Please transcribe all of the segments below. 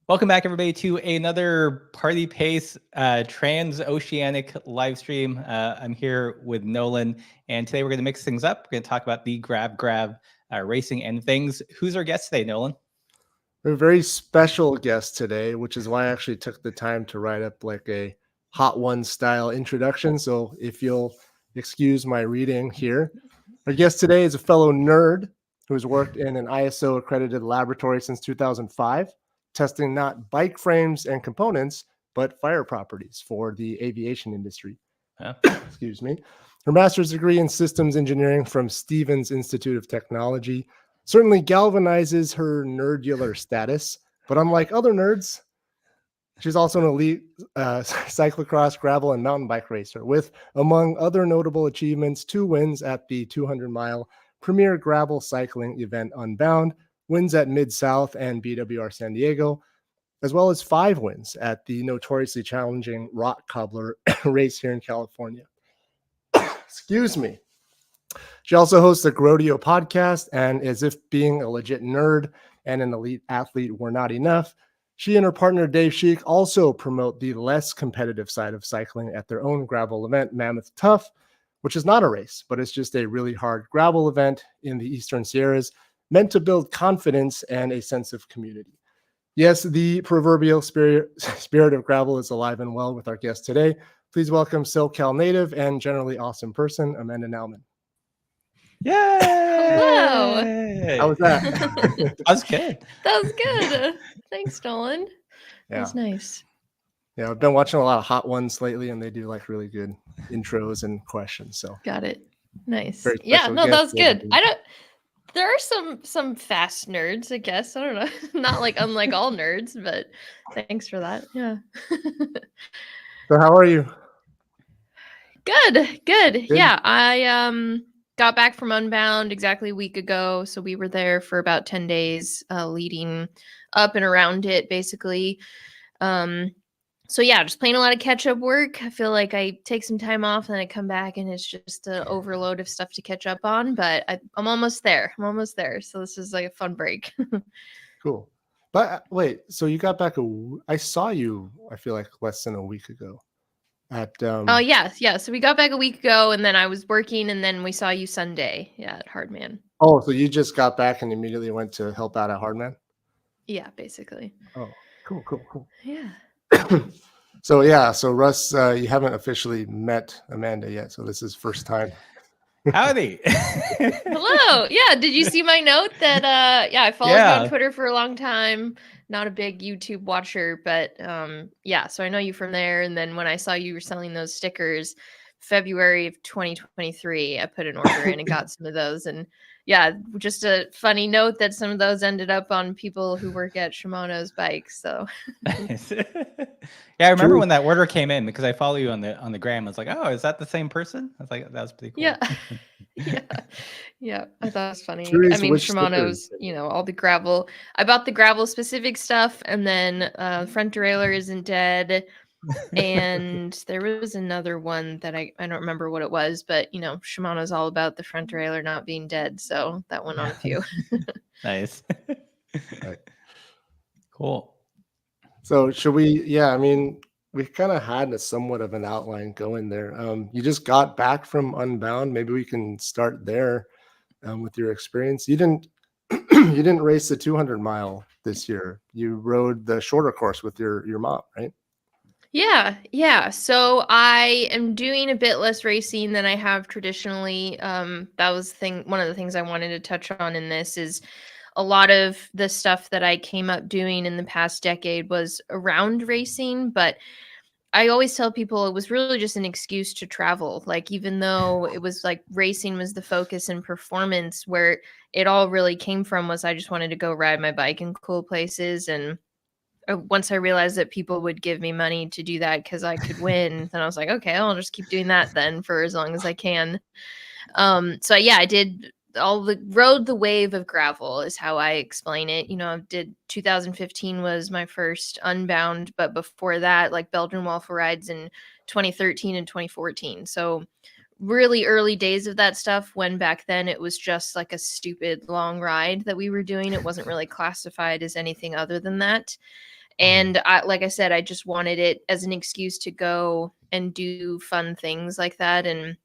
Welcome back, everybody, to another Party Pace transoceanic live stream. I'm here with Nolan, and today we're going to mix things up. We're going to talk about the grab racing and things. Who's our guest today, Nolan? We have a very special guest today, which is why I actually took the time to write up like a Hot Ones style introduction. So if you'll excuse my reading here, our guest today is a fellow nerd who has worked in an ISO accredited laboratory since 2005, testing not bike frames and components, but fire properties for the aviation industry. Excuse me. Her master's degree in systems engineering from Stevens Institute of Technology certainly galvanizes her nerdular status, but unlike other nerds, she's also an elite cyclocross, gravel, and mountain bike racer with, among other notable achievements, 2 wins at the 200-mile premier gravel cycling event Unbound, wins at Mid-South and BWR San Diego, as well as 5 wins at the notoriously challenging Rock Cobbler race here in California. Excuse me. She also hosts a Grodeo podcast, and as if being a legit nerd and an elite athlete were not enough, she and her partner Dave Sheik also promote the less competitive side of cycling at their own gravel event, Mammoth Tough, which is not a race, but it's just a really hard gravel event in the Eastern Sierras meant to build confidence and a sense of community. Yes, the proverbial spirit of gravel is alive and well with our guest today. Please welcome SoCal native and generally awesome person, Amanda Nauman. Yay! Hello. How was that? That was good. That was good. Thanks, Nolan. Yeah. That was nice. Yeah, I've been watching a lot of Hot Ones lately, and they do like really good intros and questions. So got it. Nice. Very Yeah, special no, that guest was good. There are some fast nerds, I guess. I don't know. Not like unlike all nerds, but thanks for that. Yeah. So how are you? Good. Yeah, I got back from Unbound exactly a week ago. So we were there for about 10 days, leading up and around it, basically. So yeah, just playing a lot of catch-up work. I feel like I take some time off and then I come back and it's just an overload of stuff to catch up on. But I'm almost there. So this is like a fun break. Cool. But wait, so you got back I saw you, I feel like less than a week ago. Oh yeah. So we got back a week ago, and then I was working, and then we saw you Sunday, at Hardman. Oh, so you just got back and immediately went to help out at Hardman? Yeah, basically. Oh, cool. Yeah. So Russ, you haven't officially met Amanda yet, so this is first time. Howdy. Hello. Yeah. Did you see my note that I followed you on Twitter for a long time. Not a big YouTube watcher, but so I know you from there. And then when I saw you were selling those stickers February of 2023, I put an order in and got some of those. And yeah, just a funny note that some of those ended up on people who work at Shimano's bikes. So yeah, I remember when that order came in because I follow you on the gram. I was like, oh, is that the same person? I was like, that was pretty cool. Yeah. I thought it was funny. I mean, Shimano's, all the gravel. I bought the gravel specific stuff, and then front derailleur isn't dead. And there was another one that I don't remember what it was, but Shimano's all about the front derailleur not being dead, so that went on a few. Nice. Right. Cool. So should we? Yeah, I mean, we kind of had a somewhat of an outline going there. You just got back from Unbound. Maybe we can start there with your experience. You didn't race the 200-mile this year. You rode the shorter course with your mom, right? Yeah. So I am doing a bit less racing than I have traditionally. That was one of the things I wanted to touch on in this is a lot of the stuff that I came up doing in the past decade was around racing, but I always tell people it was really just an excuse to travel. Like, even though it was like racing was the focus and performance, where it all really came from was I just wanted to go ride my bike in cool places. And once I realized that people would give me money to do that because I could win, then I was like, okay, I'll just keep doing that then for as long as I can. So yeah, I did rode the wave of gravel is how I explain it. I did 2015 was my first Unbound, but before that, like Belgian waffle rides in 2013 and 2014. So really early days of that stuff, when back then it was just like a stupid long ride that we were doing. It wasn't really classified as anything other than that. And like I said, I just wanted it as an excuse to go and do fun things like that. And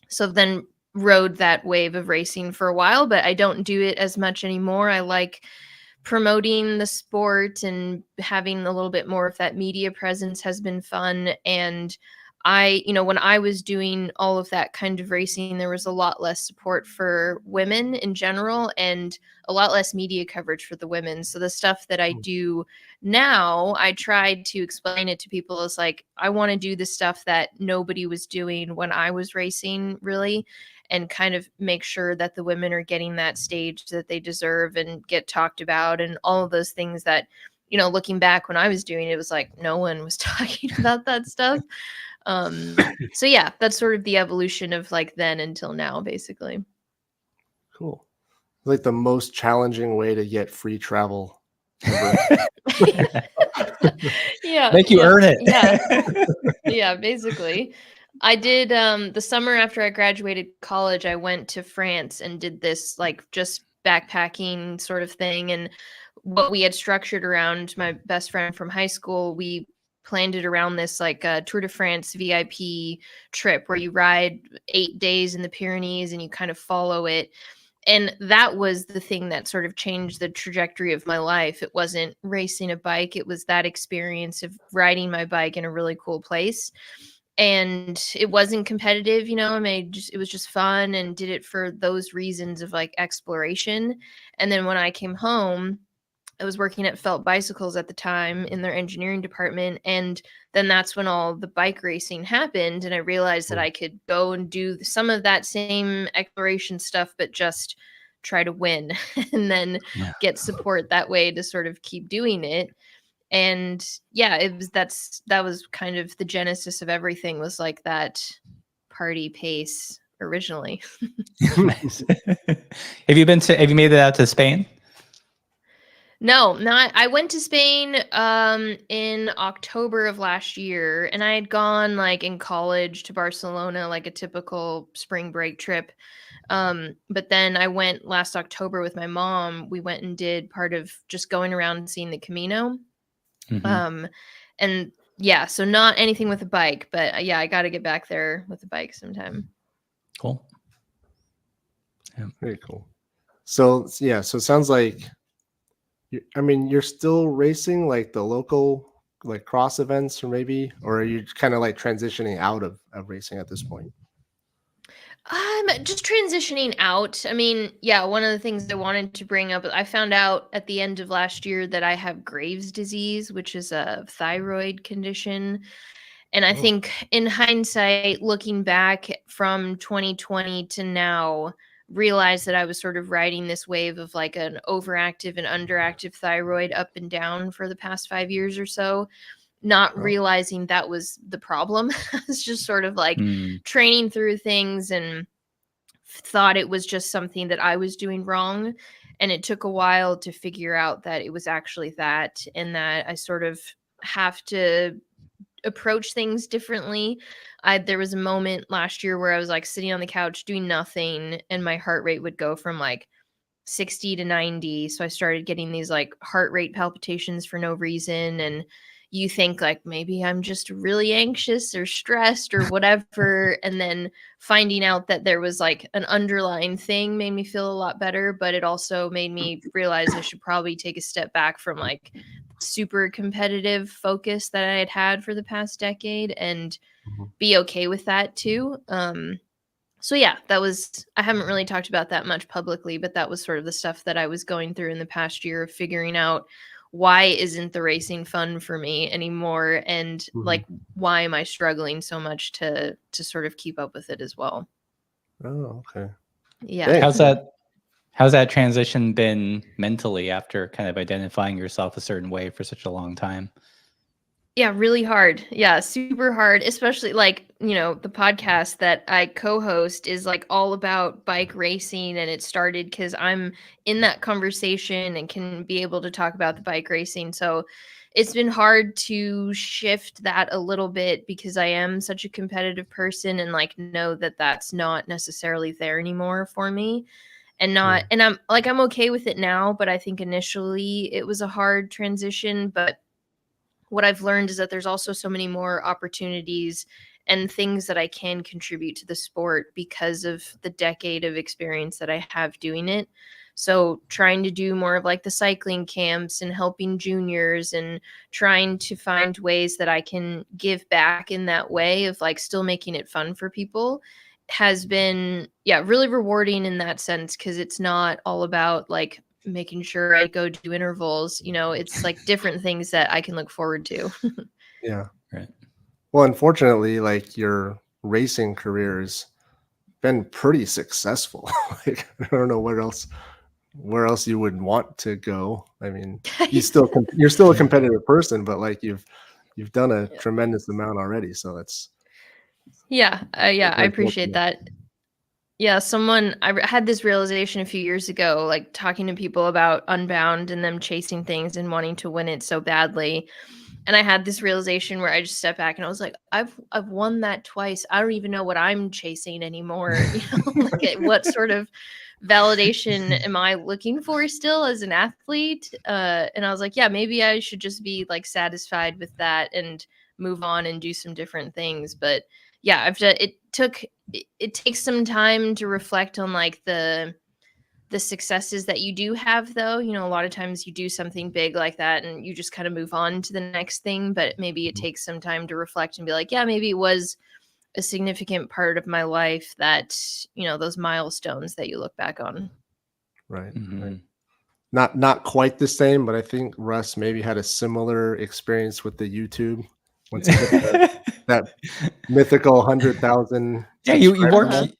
so then rode that wave of racing for a while, but I don't do it as much anymore. I like promoting the sport, and having a little bit more of that media presence has been fun. And when I was doing all of that kind of racing, there was a lot less support for women in general, and a lot less media coverage for the women. So the stuff that I do now, I tried to explain it to people as like, I want to do the stuff that nobody was doing when I was racing, really, and kind of make sure that the women are getting that stage that they deserve and get talked about, and all of those things that, looking back when I was doing it, it was like no one was talking about that stuff. So yeah, that's sort of the evolution of like then until now, basically. Cool. Like the most challenging way to get free travel ever. Yeah. Make you earn it. Yeah, basically. I did the summer after I graduated college, I went to France and did this like just backpacking sort of thing. And what we had structured around my best friend from high school, we planned it around this like Tour de France VIP trip where you ride 8 days in the Pyrenees and you kind of follow it. And that was the thing that sort of changed the trajectory of my life. It wasn't racing a bike. It was that experience of riding my bike in a really cool place. And it wasn't competitive, it was just fun, and did it for those reasons of like exploration. And then when I came home, I was working at Felt Bicycles at the time in their engineering department. And then that's when all the bike racing happened. And I realized that I could go and do some of that same exploration stuff, but just try to win and then get support that way to sort of keep doing it. And yeah, that was kind of the genesis of everything, was like that party pace originally. Nice. Have you made it out to Spain? No, not. I went to Spain in October of last year, and I had gone like in college to Barcelona, like a typical spring break trip. But then I went last October with my mom. We went and did part of just going around and seeing the Camino. And yeah, so not anything with a bike, but yeah, I got to get back there with a bike sometime. Cool. Yeah. Very cool. So yeah, so it sounds like you're still racing like the local like cross events, or are you kind of like transitioning out of racing at this point? I'm just transitioning out. I mean, yeah, one of the things I wanted to bring up, I found out at the end of last year that I have Graves' disease, which is a thyroid condition. And I think in hindsight, looking back from 2020 to now, realized that I was sort of riding this wave of like an overactive and underactive thyroid up and down for the past 5 years or so, not realizing that was the problem. I was just sort of like training through things and thought it was just something that I was doing wrong. And it took a while to figure out that it was actually that, and that I sort of have to approach things differently. There was a moment last year where I was like sitting on the couch doing nothing, and my heart rate would go from like 60 to 90. So I started getting these like heart rate palpitations for no reason. And you think like maybe I'm just really anxious or stressed or whatever. And then finding out that there was like an underlying thing made me feel a lot better. But it also made me realize I should probably take a step back from like super competitive focus that I had had for the past decade, and be okay with that too. So yeah, I haven't really talked about that much publicly, but that was sort of the stuff that I was going through in the past year of figuring out why isn't the racing fun for me anymore, and like why am I struggling so much to sort of keep up with it as well. Oh, okay. Yeah. Thanks. How's that transition been mentally after kind of identifying yourself a certain way for such a long time? Yeah, really hard. Yeah, super hard, especially like, the podcast that I co-host is like all about bike racing, and it started because I'm in that conversation and can be able to talk about the bike racing. So it's been hard to shift that a little bit because I am such a competitive person, and like know that that's not necessarily there anymore for me. And I'm okay with it now, but I think initially it was a hard transition. But what I've learned is that there's also so many more opportunities and things that I can contribute to the sport because of the decade of experience that I have doing it. So trying to do more of like the cycling camps and helping juniors and trying to find ways that I can give back in that way of like still making it fun for people has been, yeah, really rewarding in that sense, because it's not all about like making sure I go do intervals. It's like different things that I can look forward to. Yeah. Right. Well, unfortunately, like your racing career has been pretty successful. Like, I don't know where else you would want to go. I mean, you're still a competitive person, but like you've done a tremendous amount already. So that's Yeah, I very appreciate fortunate. that. Yeah, I had this realization a few years ago, like talking to people about Unbound and them chasing things and wanting to win it so badly. And I had this realization where I just stepped back and I was like, I've won that twice. I don't even know what I'm chasing anymore. Like what sort of validation am I looking for still as an athlete? And I was like, yeah, maybe I should just be like satisfied with that and move on and do some different things. But yeah, it takes some time to reflect on like the successes that you do have, though. A lot of times you do something big like that and you just kind of move on to the next thing, but maybe it takes some time to reflect and be like, yeah, maybe it was a significant part of my life that, those milestones that you look back on. Right. Mhm. Right. Not quite the same, but I think Russ maybe had a similar experience with the YouTube once he hit that mythical 100,000 Yeah, you subscriber work Uh-huh. mark.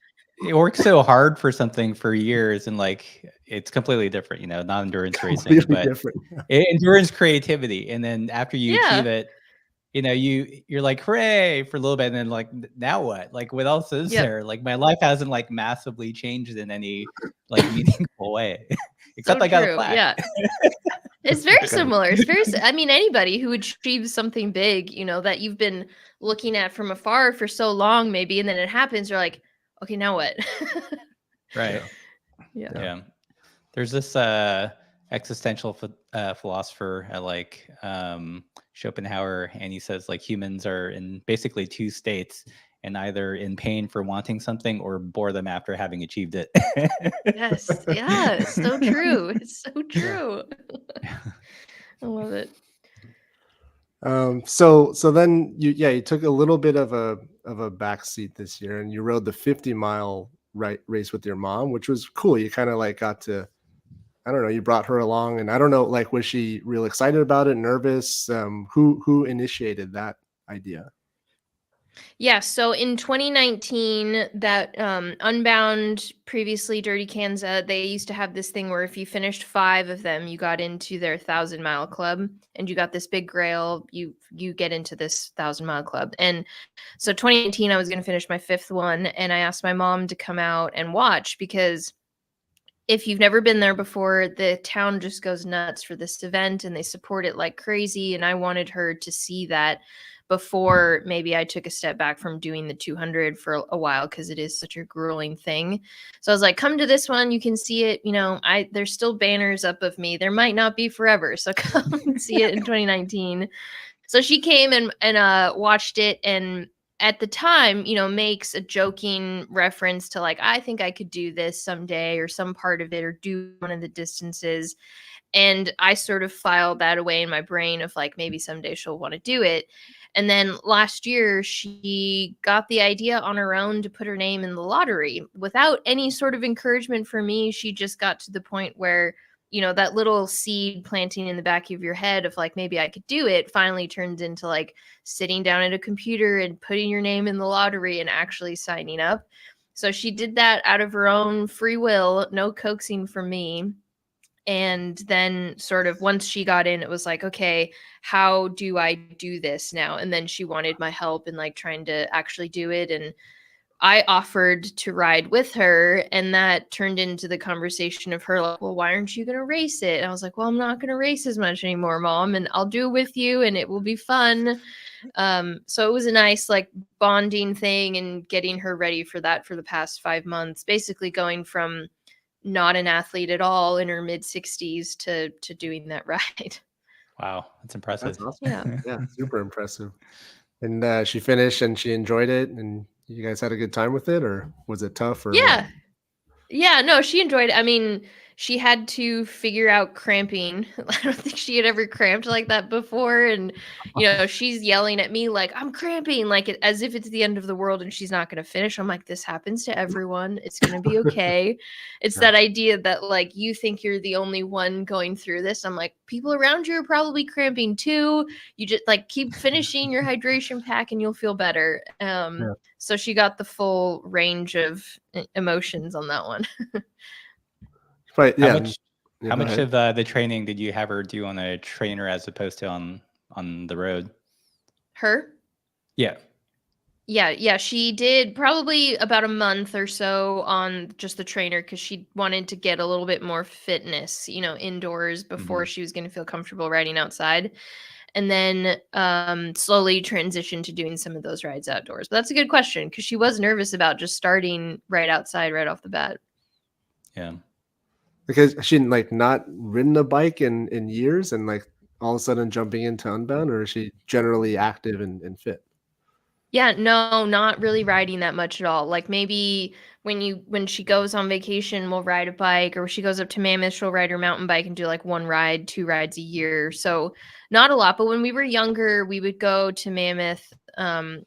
you work so hard for something for years, and like it's completely different, not endurance racing, Completely but different. endurance creativity. And then after you achieve Yeah. it, you're like, hooray for a little bit, and then like now what? Like what else is Yep. there? Like my life hasn't like massively changed in any like meaningful way. So Except I got a true. plaque. Yeah. It's very Yeah. similar. I mean, anybody who achieves something big, that you've been looking at from afar for so long, maybe, and then it happens, you're like, okay, now what? Right. Yeah. Yeah. There's this existential philosopher like Schopenhauer, and he says like humans are in basically two states, and either in pain for wanting something or boredom after having achieved it. Yes. Yeah. It's so true. It's so Yeah. true. I love it. So then you took a little bit of a backseat this year, and you rode the 50-mile race with your mom, which was cool. You kind of like got to, I don't know, you brought her along, and I don't know, like, was she real excited about it, nervous? Who initiated that idea? Yeah, so in 2019, that Unbound, previously Dirty Kanza, they used to have this thing where if you finished 5 of them, you got into their 1,000-mile club, and you got this big grail. You get into this 1,000-mile club, and so 2019, I was going to finish my 5th one, and I asked my mom to come out and watch, because if you've never been there before, the town just goes nuts for this event and they support it like crazy. And I wanted her to see that before maybe I took a step back from doing the 200 for a while, because it is such a grueling thing. So I was like, come to this one, you can see it. There's still banners up of me. There might not be forever. So come and see it in 2019. So she came and watched it, and at the time, makes a joking reference to like, I think I could do this someday, or some part of it, or do one of the distances. And I sort of filed that away in my brain of like, maybe someday she'll want to do it. And then last year, she got the idea on her own to put her name in the lottery without any sort of encouragement from me. She just got to the point where, that little seed planting in the back of your head of like, maybe I could do it, finally turns into like sitting down at a computer and putting your name in the lottery and actually signing up. So she did that out of her own free will, no coaxing from me. And then sort of once she got in, it was like, okay, how do I do this now? And then she wanted my help in like trying to actually do it. And I offered to ride with her, and that turned into the conversation of her like, well, why aren't you going to race it? And I was like, well, I'm not going to race as much anymore, Mom, and I'll do it with you and it will be fun. So it was a nice like bonding thing and getting her ready for that for the past 5 months, basically going from not an athlete at all in her mid 60s to doing that ride. Wow, that's impressive. That's awesome. Yeah. Yeah, super impressive. And she finished and she enjoyed it, and you guys had a good time with it, or was it tough, or what? Yeah. Yeah, no, she enjoyed it. I mean, she had to figure out cramping. I don't think she had ever cramped like that before. And, she's yelling at me like, I'm cramping, like as if it's the end of the world and she's not going to finish. I'm like, this happens to everyone. It's going to be okay. It's Yeah. that idea that like you think you're the only one going through this. I'm like, people around you are probably cramping too. You just like keep finishing your hydration pack and you'll feel better. Yeah. So she got the full range of emotions on that one. But How yeah, much yeah, how go much ahead. of the training did you have her do on a trainer as opposed to on the road? Her? Yeah. Yeah, she did probably about a month or so on just the trainer because she wanted to get a little bit more fitness, indoors before she was going to feel comfortable riding outside. And then slowly transition to doing some of those rides outdoors. But that's a good question because she was nervous about just starting right outside right off the bat. Yeah. Because she like not ridden a bike in years, and like all of a sudden jumping into Unbound, or is she generally active and fit? Yeah, no, not really riding that much at all. Like maybe when she goes on vacation, we'll ride a bike, or when she goes up to Mammoth, she'll ride her mountain bike and do like one ride, two rides a year. So not a lot. But when we were younger, we would go to Mammoth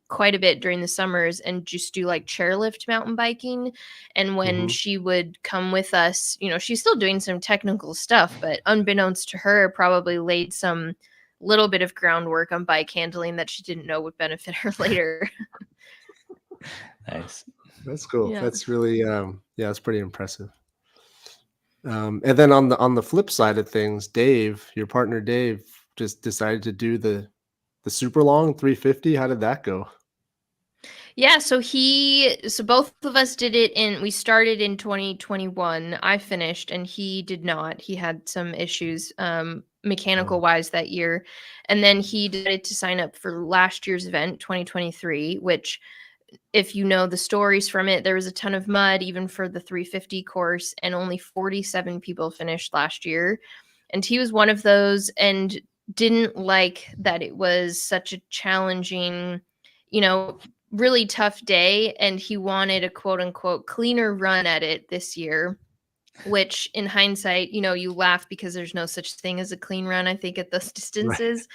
quite a bit during the summers and just do like chairlift mountain biking. And when Mhm. she would come with us, she's still doing some technical stuff, but unbeknownst to her, probably laid some little bit of groundwork on bike handling that she didn't know would benefit her later. Nice. That's cool. Yeah. That's really yeah, that's pretty impressive. And then on the flip side of things, Dave, your partner Dave, just decided to do the super long 350. How did that go? Yeah, so both of us did it we started in 2021. I finished and he did not. He had some issues mechanical wise that year. And then he decided to sign up for last year's event, 2023, which if you know the stories from it, there was a ton of mud even for the 350 course and only 47 people finished last year. And he was one of those and didn't like that it was such a challenging, really tough day. And he wanted a quote unquote cleaner run at it this year, which in hindsight, you laugh because there's no such thing as a clean run, I think, at those Right. distances.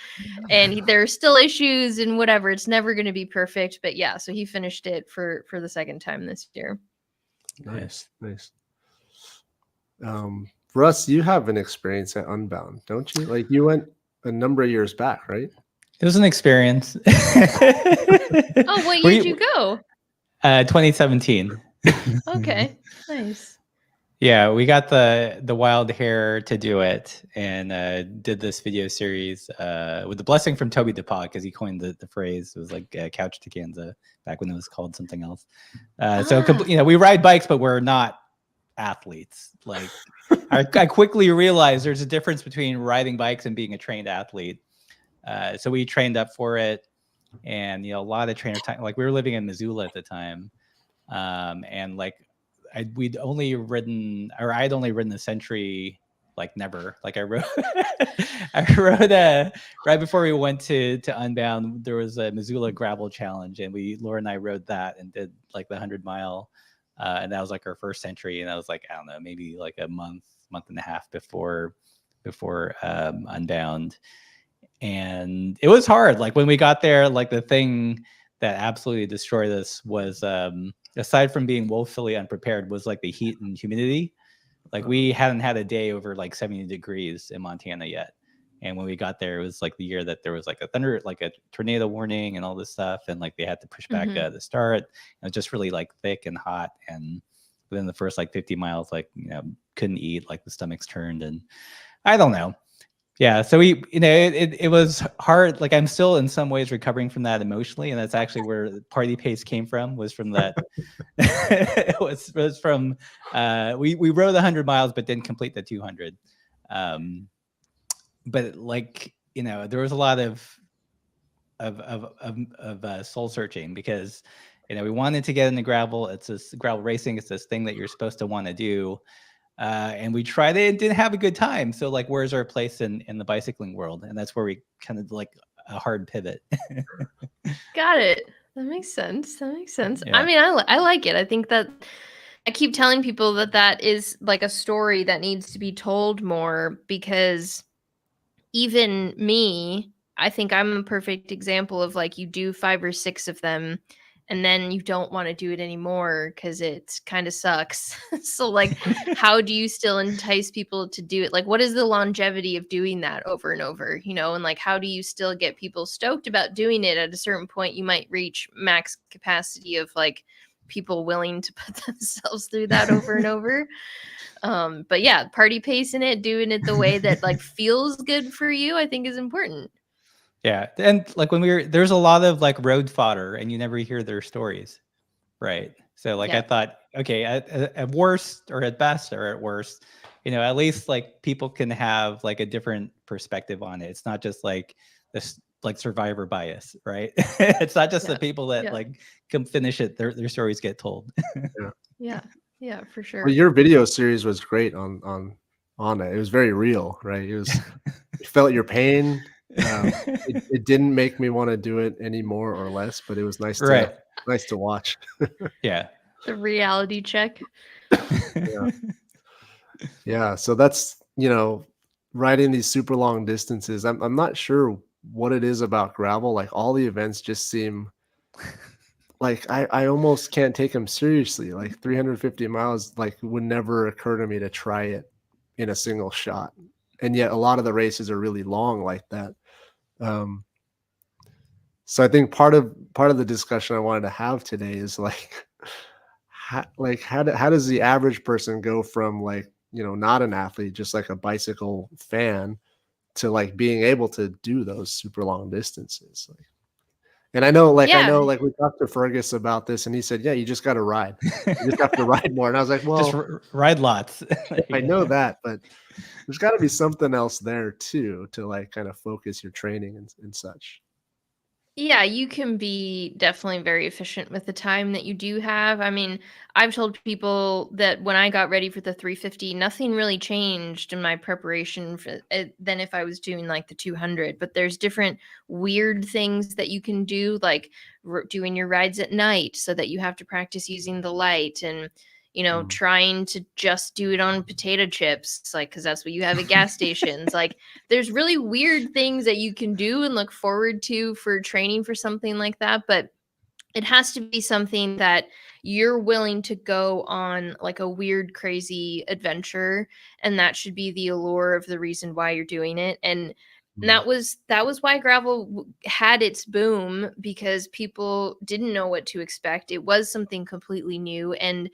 And there are still issues and whatever. It's never going to be perfect. But yeah, so he finished it for the second time this year. Nice, nice. Russ, you have an experience at Unbound, don't you? Like you went a number of years back, right? It was an experience. Oh, what year did you go? 2017. Okay, nice. Yeah, we got the wild hair to do it and did this video series with the blessing from Toby DePaul because he coined the phrase. It was like Couch to Kansas back when it was called something else. We ride bikes, but we're not athletes. Like I quickly realized there's a difference between riding bikes and being a trained athlete. So we trained up for it, and a lot of trainer time. Like we were living in Missoula at the time, and like I'd only ridden the Century like never. Like I rode right before we went to Unbound. There was a Missoula gravel challenge, and Laura and I rode that and did like the 100-mile. And that was like our first Century, and that was like I don't know, maybe like a month and a half before Unbound. And it was hard. Like when we got there, like the thing that absolutely destroyed us was aside from being woefully unprepared was like the heat and humidity. Like we hadn't had a day over like 70 degrees in Montana yet. And when we got there, it was like the year that there was like a tornado warning and all this stuff. And like they had to push back the start. It was just really like thick and hot. And within the first like 50 miles, like, couldn't eat, like the stomachs turned, and I don't know. Yeah. So it was hard. Like I'm still in some ways recovering from that emotionally. And that's actually where Party Pace came from, was from that. It was from, we rode 100 miles, but didn't complete the 200. But like, there was a lot of soul searching because, we wanted to get into gravel. It's this gravel racing. It's this thing that you're supposed to want to do. and we tried it and didn't have a good time. So like, where's our place in the bicycling world? And that's where we kind of like a hard pivot. Got it. That makes sense. Yeah. I mean, I like it. I think that I keep telling people that is like a story that needs to be told more, because even me, I think I'm a perfect example of like, you do 5 or 6 of them and then you don't want to do it anymore because it kind of sucks. So like, how do you still entice people to do it? Like, what is the longevity of doing that over and over, and like, how do you still get people stoked about doing it? At a certain point, you might reach max capacity of like people willing to put themselves through that over and over. But yeah, party pacing it, doing it the way that like feels good for you, I think is important. Yeah. And like there's a lot of like road fodder and you never hear their stories. Right. So like, Yeah. I thought, okay, at worst or at best or at worst, at least like people can have like a different perspective on it. It's not just like this like survivor bias, right? It's not just the people that like can finish it. Their stories get told. Yeah, for sure. Well, your video series was great on it. It was very real, right? You felt your pain. It didn't make me want to do it any more or less, but it was nice to watch. Yeah. The reality check. Yeah. So that's, riding these super long distances. I'm not sure what it is about gravel. Like all the events just seem like I almost can't take them seriously. Like 350 miles, like would never occur to me to try it in a single shot. And yet a lot of the races are really long like that. So I think part of the discussion I wanted to have today is like, how does the average person go from like, not an athlete, just like a bicycle fan, to like being able to do those super long distances? Like, and I know we talked to Fergus about this and he said, yeah, you just got to ride. You just have to ride more. And I was like, well, just ride lots. I know that, but there's got to be something else there too, to like kind of focus your training and such. Yeah, you can be definitely very efficient with the time that you do have. I mean, I've told people that when I got ready for the 350, nothing really changed in my preparation for it than if I was doing like the 200. But there's different weird things that you can do, like doing your rides at night so that you have to practice using the light, and trying to just do it on potato chips, like, because that's what you have at gas stations. Like, there's really weird things that you can do and look forward to for training for something like that. But it has to be something that you're willing to go on, like a weird, crazy adventure. And that should be the allure of the reason why you're doing it. And that was why gravel had its boom, because people didn't know what to expect. It was something completely new, and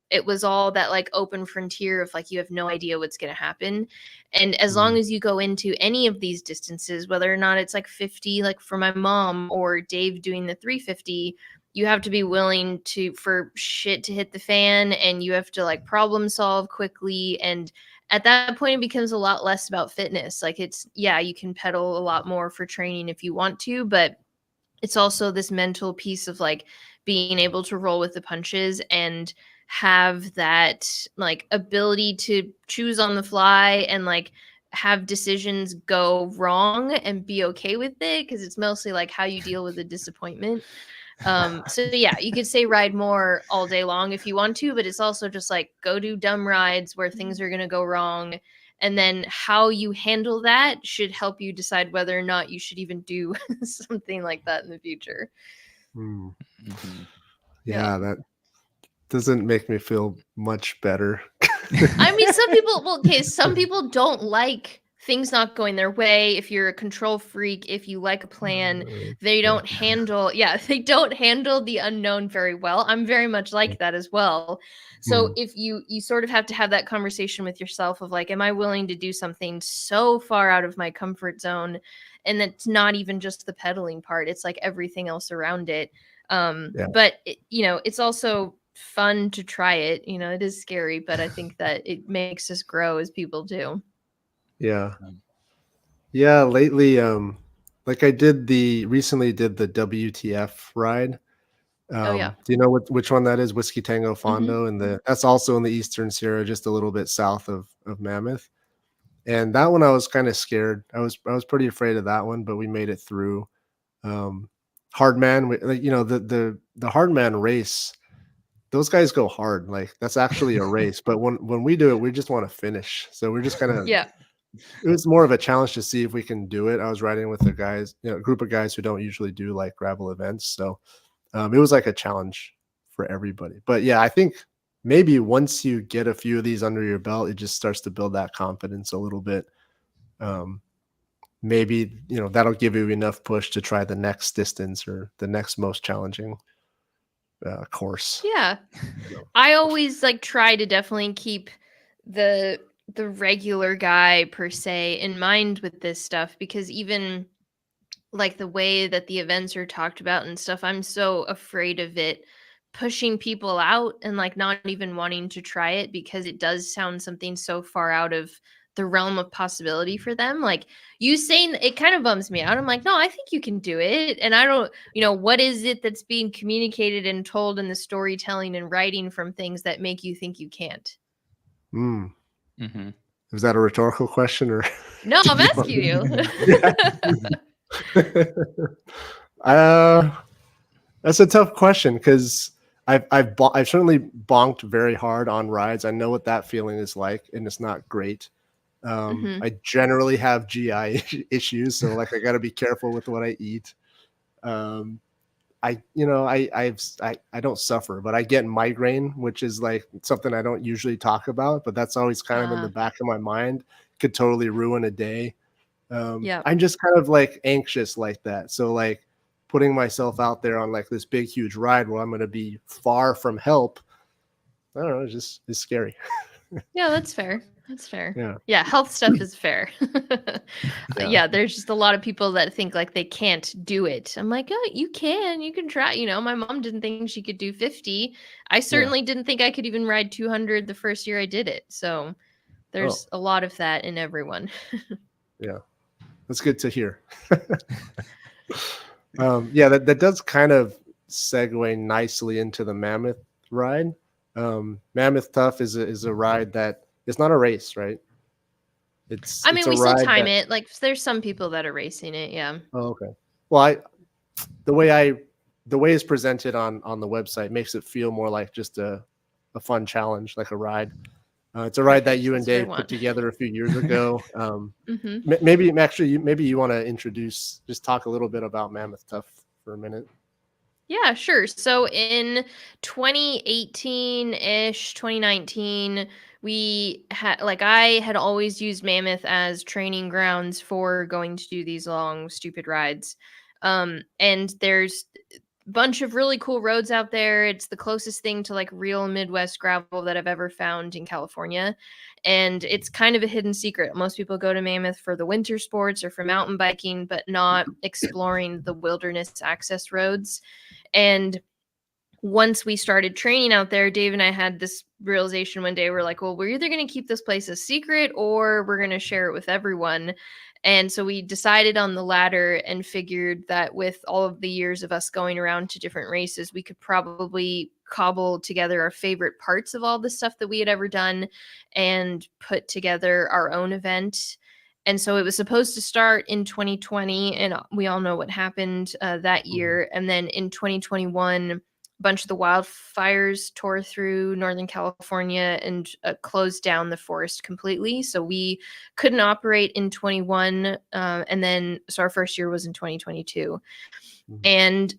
it was all that like open frontier of like, you have no idea what's going to happen. And as long as you go into any of these distances, whether or not it's like 50, like for my mom or Dave doing the 350, you have to be willing for shit to hit the fan, and you have to like problem solve quickly. And at that point, it becomes a lot less about fitness. Like, you can pedal a lot more for training if you want to, but it's also this mental piece of like being able to roll with the punches and have that like ability to choose on the fly and like have decisions go wrong and be okay with it, because it's mostly like how you deal with the disappointment. So yeah, you could say ride more all day long if you want to, but it's also just like go do dumb rides where things are going to go wrong. And then how you handle that should help you decide whether or not you should even do something like that in the future. Yeah, that doesn't make me feel much better. I mean, some people don't like things not going their way. If you're a control freak, if you like a plan, they don't handle the unknown very well. I'm very much like that as well. So if you sort of have to have that conversation with yourself of like, am I willing to do something so far out of my comfort zone? And it's not even just the pedaling part, it's like everything else around it. But it's also fun to try it. It is scary, but I think that it makes us grow as people too. Yeah. Lately, like I recently did the WTF ride. Oh yeah. Do you know which one that is? Whiskey Tango Mm-hmm. Fondo, and that's also in the Eastern Sierra, just a little bit south of Mammoth. And that one I was kind of scared. I was pretty afraid of that one, but we made it through. Hardman, the Hardman race, those guys go hard. Like that's actually a race. But when we do it, we just want to finish. So we're just kind of Yeah. it was more of a challenge to see if we can do it. I was riding with the guys, a group of guys who don't usually do like gravel events. So it was like a challenge for everybody. But yeah, I think maybe once you get a few of these under your belt, it just starts to build that confidence a little bit. Maybe, that'll give you enough push to try the next distance or the next most challenging course. Yeah. I always like try to definitely keep the regular guy per se in mind with this stuff, because even like the way that the events are talked about and stuff, I'm so afraid of it pushing people out and like not even wanting to try it, because it does sound something so far out of the realm of possibility for them. Like you saying, it kind of bums me out. I'm like, no, I think you can do it. And I don't, what is it that's being communicated and told in the storytelling and writing from things that make you think you can't? Mm-hmm. Is that a rhetorical question or? No, I'm asking you. That's a tough question because I've certainly bonked very hard on rides. I know what that feeling is like, and it's not great. I generally have GI issues, so like I got to be careful with what I eat. I don't suffer, but I get migraine, which is like something I don't usually talk about, but that's always kind of in the back of my mind. Could totally ruin a day. Yeah. I'm just kind of like anxious like that. So like putting myself out there on like this big, huge ride where I'm going to be far from help. I don't know. It's scary. Yeah, that's fair. That's fair. Yeah. Yeah, health stuff is fair. Yeah. There's just a lot of people that think like they can't do it. I'm like, oh, you can try. My mom didn't think she could do 50. I certainly didn't think I could even ride 200 the first year I did it. So there's a lot of that in everyone. Yeah. That's good to hear. That does kind of segue nicely into the Mammoth ride. Mammoth Tough is a ride that it's not a race, right? We a still ride time it. Like there's some people that are racing it. Yeah. Oh, okay. Well, the way it's presented on the website makes it feel more like just a fun challenge, like a ride. It's a ride that you and Dave put together a few years ago. Maybe you want to just talk a little bit about Mammoth Tough for a minute. Yeah, sure. So in 2018-ish, 2019, I had always used Mammoth as training grounds for going to do these long, stupid rides. And there's a bunch of really cool roads out there. It's the closest thing to like real Midwest gravel that I've ever found in California. And it's kind of a hidden secret. Most people go to Mammoth for the winter sports or for mountain biking, but not exploring the wilderness access roads. And once we started training out there, Dave and I had this realization one day. We're like, well, we're either going to keep this place a secret or we're going to share it with everyone. And so we decided on the latter and figured that with all of the years of us going around to different races, we could probably cobble together our favorite parts of all the stuff that we had ever done and put together our own event. And so it was supposed to start in 2020, and we all know what happened that year. And then in 2021, a bunch of the wildfires tore through Northern California and closed down the forest completely. So we couldn't operate in 21. So our first year was in 2022. And,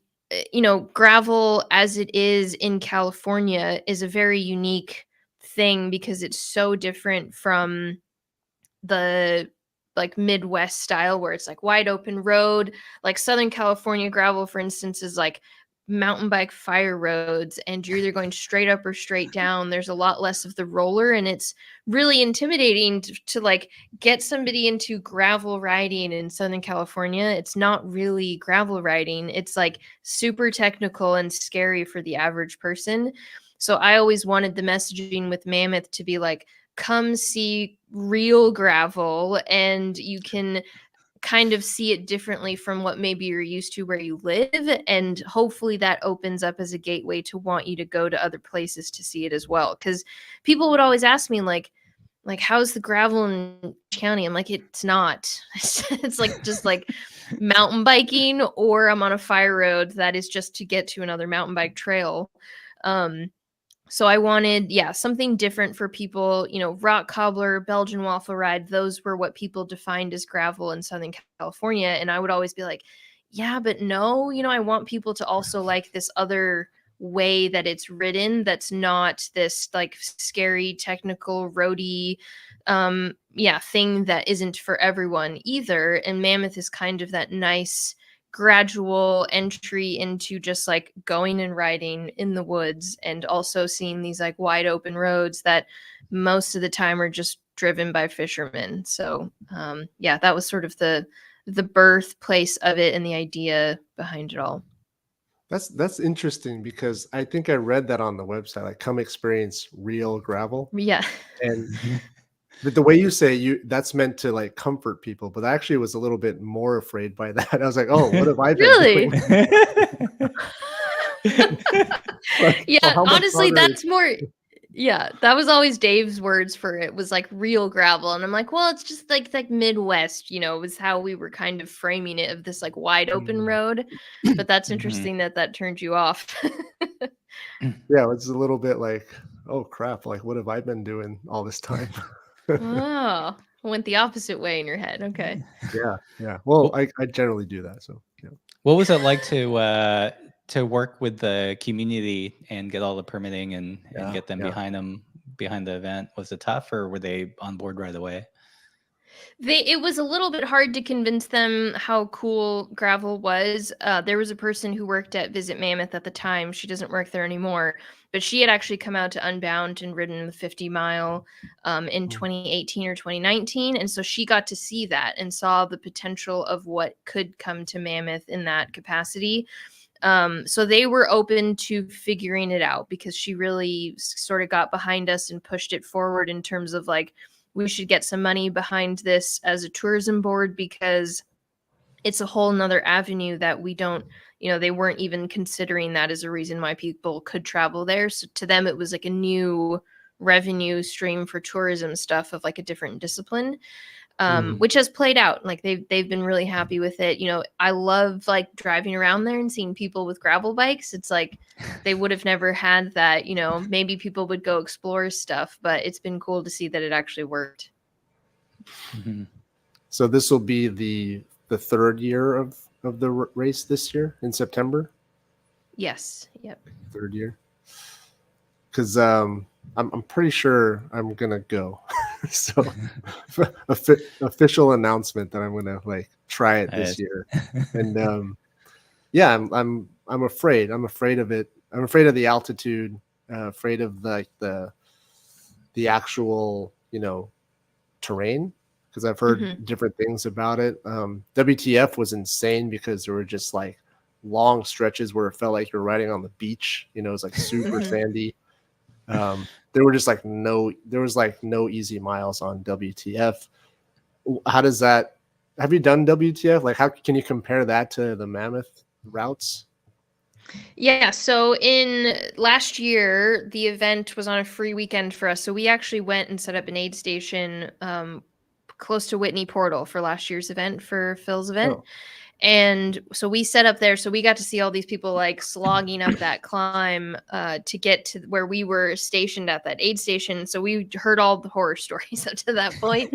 gravel as it is in California is a very unique thing because it's so different from the like Midwest style where it's like wide open road. Like Southern California gravel, for instance, is like mountain bike fire roads, and you're either going straight up or straight down. There's a lot less of the roller, and it's really intimidating to like get somebody into gravel riding in Southern California. It's not really gravel riding. It's like super technical and scary for the average person. So I always wanted the messaging with Mammoth to be like, come see real gravel, and you can kind of see it differently from what maybe you're used to where you live, and hopefully that opens up as a gateway to want you to go to other places to see it as well. Because people would always ask me like how's the gravel in county? I'm like, it's not. It's like just like mountain biking, or I'm on a fire road that is just to get to another mountain bike trail. So I wanted, something different for people. Rock cobbler, Belgian waffle ride, those were what people defined as gravel in Southern California. And I would always be like, yeah, but no, I want people to also like this other way that it's ridden, that's not this like scary technical roady thing that isn't for everyone either. And Mammoth is kind of that nice gradual entry into just like going and riding in the woods, and also seeing these like wide open roads that most of the time are just driven by fishermen. So that was sort of the birthplace of it and the idea behind it all. That's interesting, because I think I read that on the website, like come experience real gravel. Yeah. And but the way you say that's meant to like comfort people, but I actually was a little bit more afraid by that. I was like, oh, what have I been Really? doing? Yeah, honestly, that's more. Yeah, that was always Dave's words for it, was like real gravel. And I'm like, well, it's just like Midwest, was how we were kind of framing it, of this like wide open road. But that's interesting that turned you off. Yeah, it's a little bit like, oh crap, like what have I been doing all this time? Oh, went the opposite way in your head. Okay. Yeah. Well, I generally do that. So yeah. What was it like to work with the community and get all the permitting and get them behind the event? Was it tough, or were they on board right away? It was a little bit hard to convince them how cool gravel was. There was a person who worked at Visit Mammoth at the time. She doesn't work there anymore, but she had actually come out to Unbound and ridden the 50 mile in 2018 or 2019. And so she got to see that and saw the potential of what could come to Mammoth in that capacity. So they were open to figuring it out, because she really sort of got behind us and pushed it forward in terms of like, we should get some money behind this as a tourism board, because it's a whole nother avenue that we don't, they weren't even considering that as a reason why people could travel there. So to them, it was like a new revenue stream for tourism stuff of like a different discipline. Which has played out. Like they've been really happy with it. I love like driving around there and seeing people with gravel bikes. It's like they would have never had that. Maybe people would go explore stuff, but it's been cool to see that it actually worked. So this will be the third year of the race this year in September. Yes. Yep. Third year. Because I'm pretty sure I'm gonna go. So official announcement that I'm gonna like try it this year. And I'm afraid. I'm afraid of it. I'm afraid of the altitude, afraid of like the actual, terrain, because I've heard different things about it. WTF was insane because there were just like long stretches where it felt like you're riding on the beach. It was like super sandy. There was no easy miles on WTF. How does that, have you done WTF? Like, how can you compare that to the Mammoth routes? Yeah, so in last year, the event was on a free weekend for us. So we actually went and set up an aid station close to Whitney Portal for last year's event, for Phil's event. Oh. And so we set up there. So we got to see all these people like slogging up that climb to get to where we were stationed at that aid station. So we heard all the horror stories up to that point.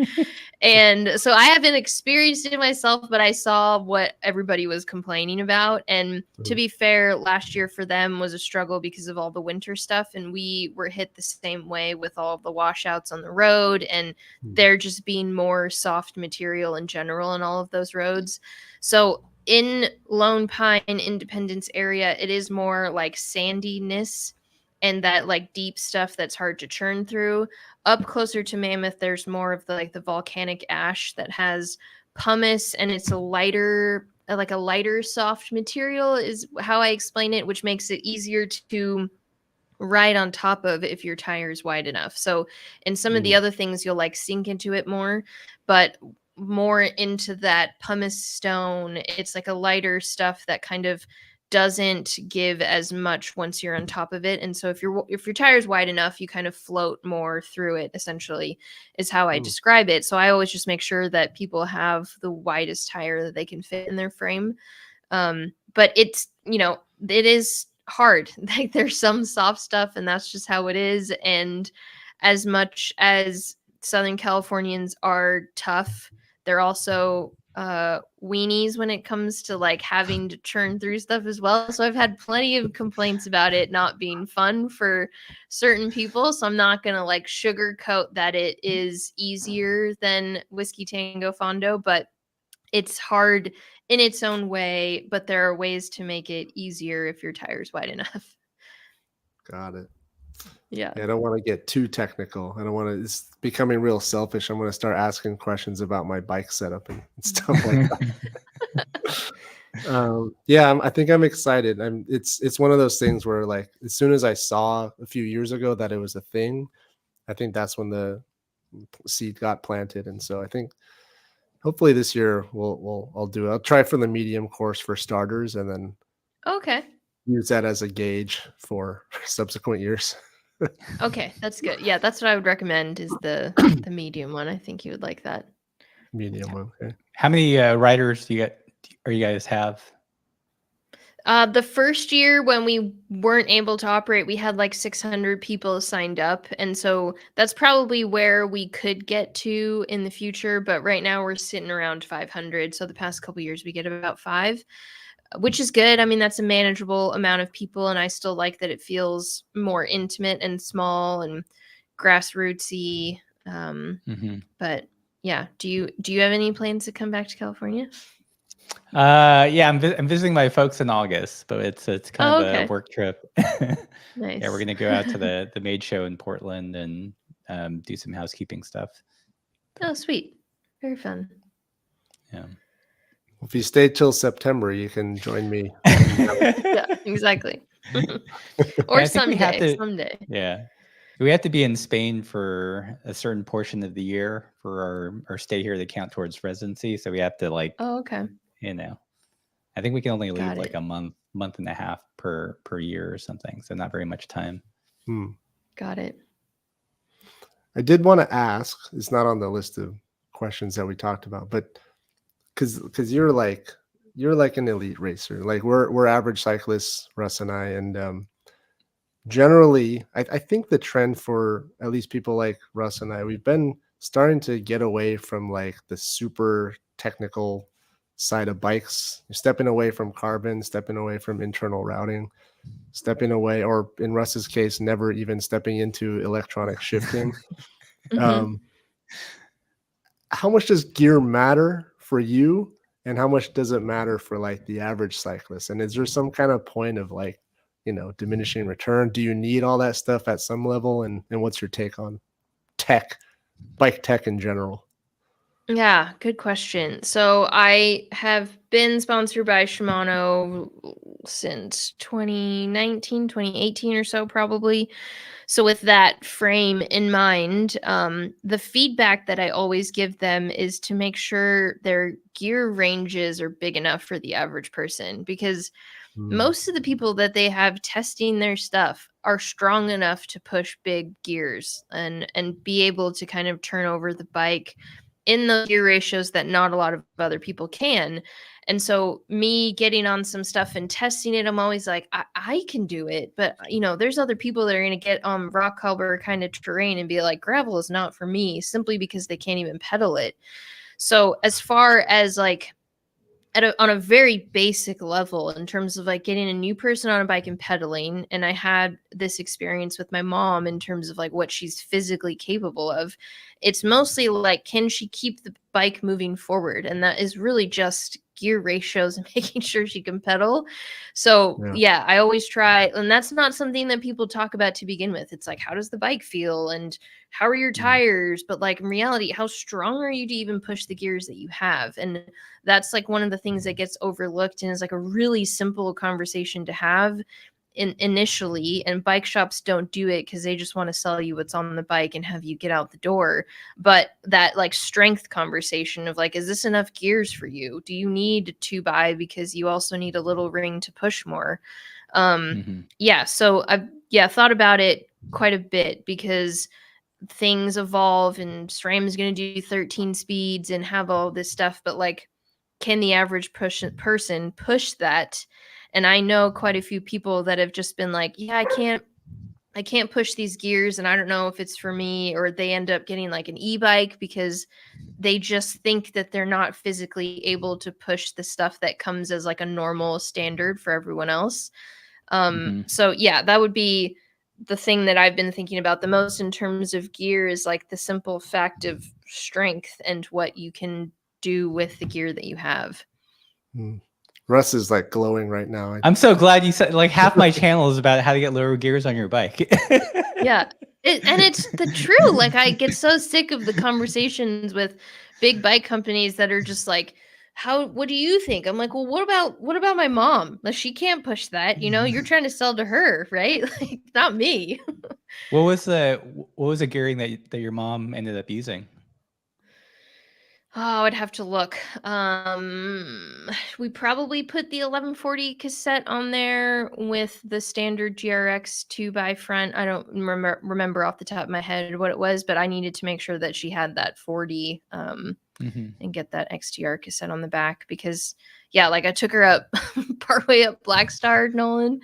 And so I haven't experienced it myself, but I saw what everybody was complaining about. And to be fair, last year for them was a struggle because of all the winter stuff. And we were hit the same way with all of the washouts on the road, and there just being more soft material in general in all of those roads. So in Lone Pine, Independence area, it is more like sandiness and that like deep stuff that's hard to churn through. Up closer to Mammoth, there's more of the volcanic ash that has pumice, and it's a lighter soft material is how I explain it, which makes it easier to ride on top of if your tire is wide enough. So in some of the other things, you'll like sink into it more, but more into that pumice stone. It's like a lighter stuff that kind of doesn't give as much once you're on top of it. And so if your tire is wide enough, you kind of float more through it, essentially, is how I describe it. So I always just make sure that people have the widest tire that they can fit in their frame. But it's, it is hard. Like there's some soft stuff, and that's just how it is. And as much as Southern Californians are tough, they're also weenies when it comes to like having to churn through stuff as well. So I've had plenty of complaints about it not being fun for certain people. So I'm not gonna like sugarcoat that it is easier than Whiskey Tango Fondo, but it's hard in its own way. But there are ways to make it easier if your tire's wide enough. Got it. Yeah. I don't want to get too technical. I don't want to. It's becoming real selfish. I'm going to start asking questions about my bike setup and stuff like that. I think I'm excited. It's one of those things where, like, as soon as I saw a few years ago that it was a thing, I think that's when the seed got planted. And so I think hopefully this year I'll do it. I'll try for the medium course for starters, and then use that as a gauge for subsequent years. Okay, that's good. Yeah, that's what I would recommend, is the medium one. I think you would like that. Medium one. Okay. How many riders do you guys have? The first year when we weren't able to operate, we had like 600 people signed up. And so that's probably where we could get to in the future. But right now we're sitting around 500. So the past couple years we get about 5, which is good. I mean, that's a manageable amount of people. And I still like that it feels more intimate and small and grassrootsy. But yeah, do you have any plans to come back to California? I'm visiting my folks in August, but it's kind of a work trip. Nice. Yeah, we're gonna go out to the Maid Show in Portland and do some housekeeping stuff. Oh, sweet. Very fun. Yeah. If you stay till September, you can join me. Yeah, exactly. Or someday. Yeah. We have to be in Spain for a certain portion of the year for our stay here to count towards residency. So we have to like, I think we can only leave like a month and a half per year or something. So not very much time. Got it. I did want to ask, it's not on the list of questions that we talked about, but because you're like an elite racer. Like we're average cyclists, Russ and I, and generally I think the trend for at least people like Russ and I, we've been starting to get away from like the super technical side of bikes. You're stepping away from carbon, stepping away from internal routing, stepping away, or in Russ's case, never even stepping into electronic shifting. How much does gear matter for you, and how much does it matter for like the average cyclist? And is there some kind of point of like, diminishing return? Do you need all that stuff at some level? And what's your take on bike tech in general? Yeah, good question. So I have been sponsored by Shimano since 2019, 2018 or so, probably. So with that frame in mind, the feedback that I always give them is to make sure their gear ranges are big enough for the average person, because most of the people that they have testing their stuff are strong enough to push big gears and be able to kind of turn over the bike in the gear ratios that not a lot of other people can. And so me getting on some stuff and testing it, I'm always like, I can do it. But, there's other people that are going to get on rock cobbler kind of terrain and be like, gravel is not for me, simply because they can't even pedal it. So as far as like on a very basic level, in terms of like getting a new person on a bike and pedaling, and I had this experience with my mom in terms of like what she's physically capable of, it's mostly like, can she keep the bike moving forward? And that is really just gear ratios and making sure she can pedal. So yeah, I always try, and that's not something that people talk about to begin with. It's like, how does the bike feel and how are your tires? But like in reality, how strong are you to even push the gears that you have? And that's like one of the things that gets overlooked and is like a really simple conversation to have, initially, and bike shops don't do it because they just want to sell you what's on the bike and have you get out the door. But that like strength conversation of like, is this enough gears for you? Do you need 2x because you also need a little ring to push more? Yeah, so I've thought about it quite a bit because things evolve and SRAM is going to do 13 speeds and have all this stuff, but like, can the average person push that? And I know quite a few people that have just been like, yeah, I can't push these gears and I don't know if it's for me, or they end up getting like an e-bike because they just think that they're not physically able to push the stuff that comes as like a normal standard for everyone else. So yeah, that would be the thing that I've been thinking about the most in terms of gear, is like the simple fact of strength and what you can do with the gear that you have. Russ is like glowing right now. I'm so glad you said, like, half my channel is about how to get lower gears on your bike. Yeah. And it's the true. Like, I get so sick of the conversations with big bike companies that are just like, what do you think? I'm like, well, what about my mom? Like, she can't push that, you're trying to sell to her, right? Like, not me. What was the gearing that your mom ended up using? Oh, I'd have to look. We probably put the 1140 cassette on there with the standard GRX 2x front. I don't remember off the top of my head what it was, but I needed to make sure that she had that 40 and get that XTR cassette on the back, because like I took her up partway up Black Star, Nolan,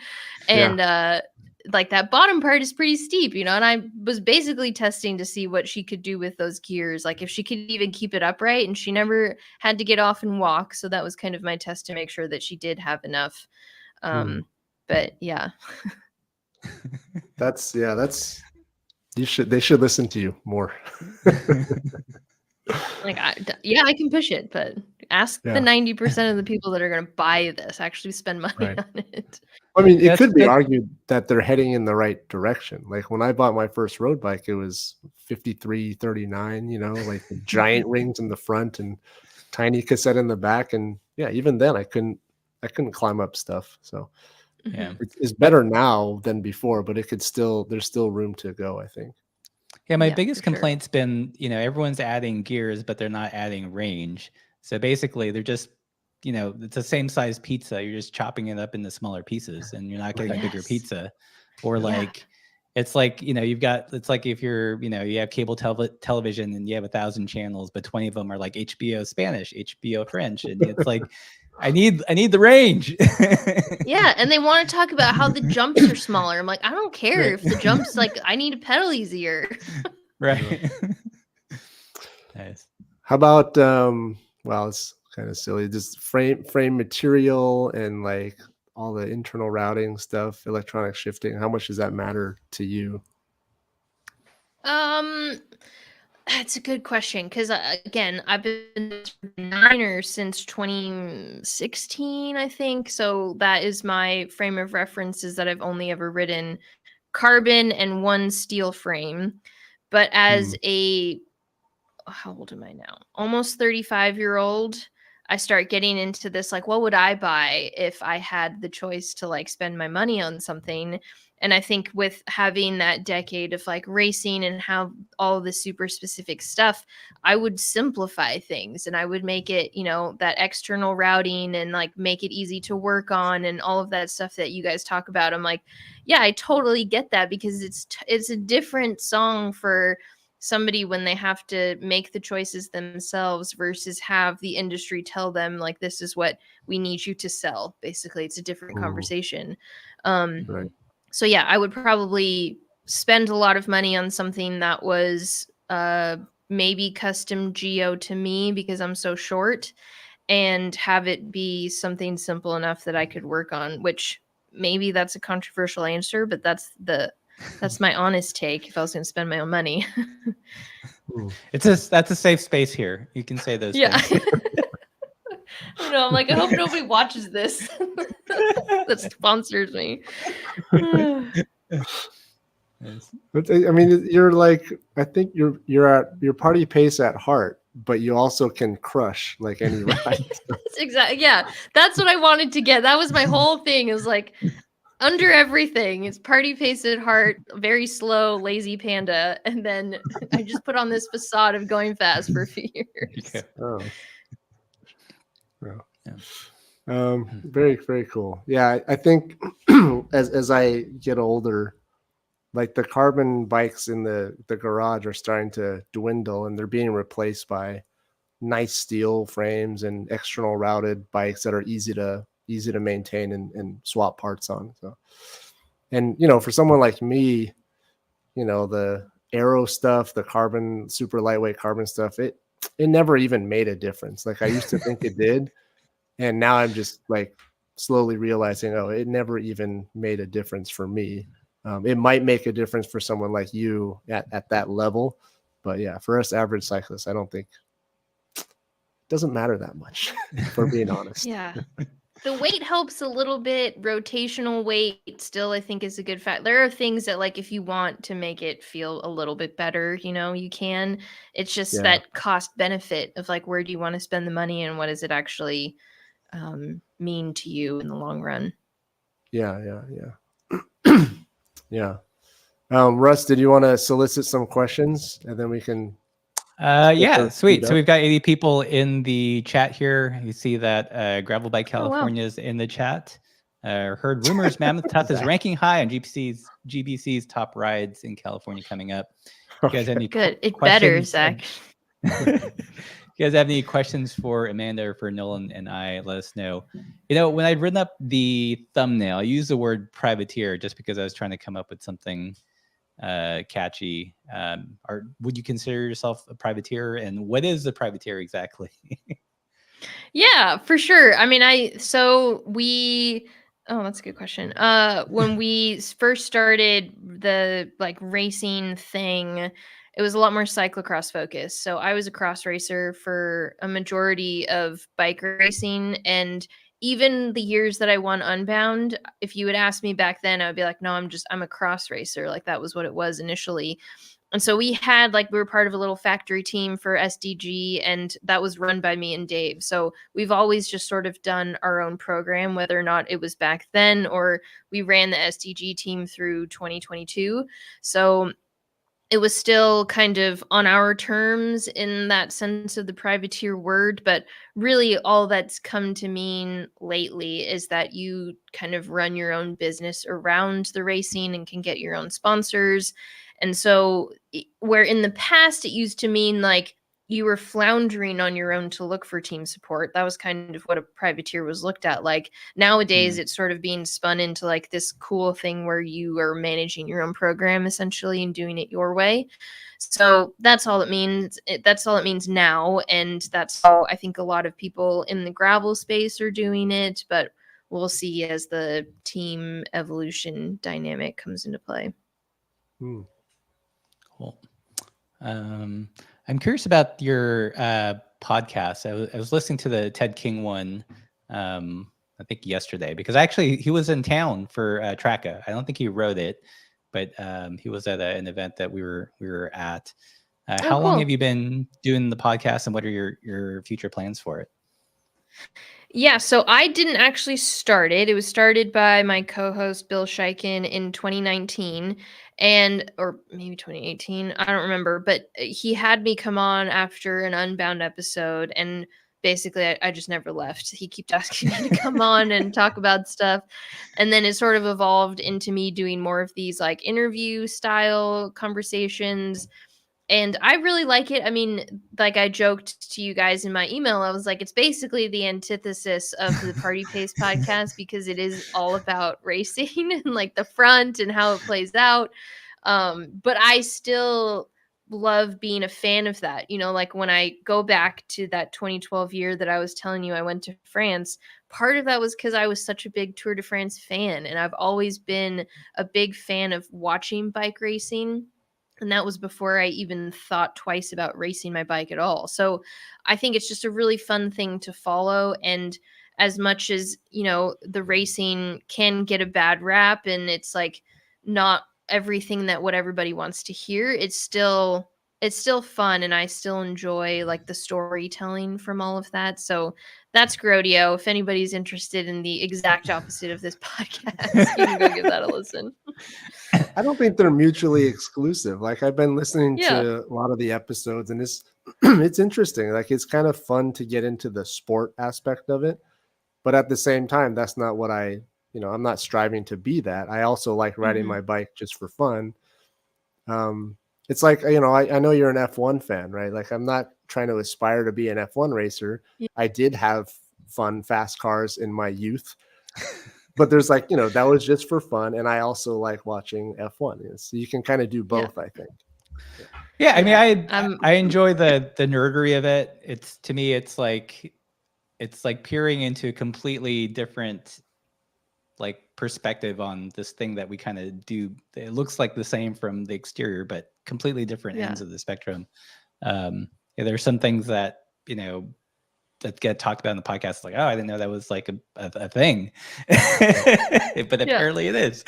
and like that bottom part is pretty steep, and I was basically testing to see what she could do with those gears, like if she could even keep it upright, and she never had to get off and walk. So that was kind of my test to make sure that she did have enough. But yeah. They should listen to you more. Like, I can push it, but ask the 90% of the people that are going to buy this actually spend money on it. I mean, it could be argued that they're heading in the right direction. Like when I bought my first road bike, it was 5339, like the giant rings in the front and tiny cassette in the back. And yeah, even then I couldn't climb up stuff. So yeah, it's better now than before, but there's still room to go, I think. Yeah, my biggest complaint's been, everyone's adding gears, but they're not adding range. So basically they're just, it's the same size pizza. You're just chopping it up into smaller pieces and you're not getting a bigger pizza. Or like, it's like, it's like if you're, you have cable television and you have 1,000 channels, but 20 of them are like HBO Spanish, HBO French. And it's like, I need the range. Yeah, and they want to talk about how the jumps are smaller. I'm like, I don't care if the jumps, like, I need to pedal easier. Right. Nice. How about well, it's kind of silly, just frame material and like all the internal routing stuff, electronic shifting. How much does that matter to you? That's a good question, because again, I've been a Niner since 2016, I think. So that is my frame of reference, is that I've only ever ridden carbon and one steel frame. But as how old am I now? Almost 35-year-old. I start getting into this, like, what would I buy if I had the choice to like spend my money on something? And I think with having that decade of like racing and how all the super specific stuff, I would simplify things and I would make it, that external routing and like make it easy to work on and all of that stuff that you guys talk about. I'm like, yeah, I totally get that, because it's a different song for somebody when they have to make the choices themselves versus have the industry tell them, like, this is what we need you to sell. Basically, it's a different conversation. Right. So yeah, I would probably spend a lot of money on something that was maybe custom geo to me because I'm so short, and have it be something simple enough that I could work on, which maybe that's a controversial answer, but that's my honest take if I was going to spend my own money. That's a safe space here. You can say those things. I'm like, I hope nobody watches this that sponsors me. But I mean, you're like, I think you're at your party pace at heart, but you also can crush like any ride. Exactly. Yeah, that's what I wanted to get. That was my whole thing. Is like, Under everything, it's Party Pace at heart, very slow, lazy panda, and then I just put on this facade of going fast for a few years. Oh. Yeah. Very, very cool. Yeah, I think as I get older, like the carbon bikes in the garage are starting to dwindle, and they're being replaced by nice steel frames and external routed bikes that are easy to maintain and swap parts on. So, and for someone like me, the aero stuff, the carbon, super lightweight carbon stuff, it never even made a difference. Like I used to think it did, and now I'm just like slowly realizing, oh, it never even made a difference for me. It might make a difference for someone like you at that level, but yeah, for us average cyclists, I don't think it doesn't matter that much, for being honest. Yeah. The weight helps a little bit. Rotational weight still, I think, is a good fact. There are things that, like, if you want to make it feel a little bit better, you can. It's just Yeah. that cost benefit of like, where do you want to spend the money and what does it actually mean to you in the long run? Yeah. Yeah. Russ, did you want to solicit some questions and then we can? Yeah, sweet. So we've got 80 people in the chat here. You see that Gravel Bike California is in the chat. Heard rumors Mammoth Tough is ranking high on GBC's top rides in California coming up. You guys have any Good. It questions? better, Zach. You guys have any questions for Amanda or for Nolan and I, let us know. When I'd written up the thumbnail, I used the word privateer just because I was trying to come up with something catchy. Or would you consider yourself a privateer, and what is the privateer exactly? Yeah, for sure. I mean, that's a good question. When we first started the like racing thing, it was a lot more cyclocross focused. So I was a cross racer for a majority of bike racing, and even the years that I won Unbound, if you would ask me back then, I would be like, no, I'm a cross racer. Like that was what it was initially. And so we were part of a little factory team for SDG, and that was run by me and Dave. So we've always just sort of done our own program, whether or not it was back then or we ran the SDG team through 2022. So it was still kind of on our terms in that sense of the privateer word, but really all that's come to mean lately is that you kind of run your own business around the racing and can get your own sponsors. And so where in the past it used to mean like you were floundering on your own to look for team support, that was kind of what a privateer was looked at. Like nowadays it's sort of being spun into like this cool thing where you are managing your own program essentially and doing it your way. So that's all it means. That's all it means now. And that's how I think a lot of people in the gravel space are doing it, but we'll see as the team evolution dynamic comes into play. Cool. I'm curious about your podcast. I was listening to the Ted King one, I think yesterday, because actually he was in town for Tracka. I don't think he wrote it, but he was at an event that we were at. How long have you been doing the podcast, and what are your future plans for it? Yeah, so I didn't actually start it. It was started by my co-host Bill Shiken in 2019 or maybe 2018. I don't remember, but he had me come on after an Unbound episode, and basically I just never left. He kept asking me to come on and talk about stuff. And then it sort of evolved into me doing more of these like interview style conversations. And I really like it. I mean, like I joked to you guys in my email, I was like, it's basically the antithesis of the Party Pace podcast because it is all about racing and like the front and how it plays out. But I still love being a fan of that. Like when I go back to that 2012 year that I was telling you I went to France, part of that was because I was such a big Tour de France fan. And I've always been a big fan of watching bike racing. And that was before I even thought twice about racing my bike at all. So I think it's just a really fun thing to follow. And as much as, the racing can get a bad rap and it's like not everything that what everybody wants to hear, it's still it's still fun, and I still enjoy like the storytelling from all of that. So that's Grodio. If anybody's interested in the exact opposite of this podcast, you can go give that a listen. I don't think they're mutually exclusive. Like I've been listening Yeah. to a lot of the episodes, and it's interesting. Like it's kind of fun to get into the sport aspect of it, but at the same time, that's not what I'm not striving to be that. I also like riding my bike just for fun. It's like, I know you're an F1 fan, right? Like I'm not trying to aspire to be an F1 racer. Yeah. I did have fun, fast cars in my youth, but there's like, that was just for fun. And I also like watching F1. So you can kind of do both, I think. Yeah. I mean, I enjoy the nerdery of it. To me, it's like peering into a completely different like perspective on this thing that we kind of do. It looks like the same from the exterior, but completely different ends of the spectrum. There's some things that that get talked about in the podcast, like, oh, I didn't know that was like a thing, but apparently it is.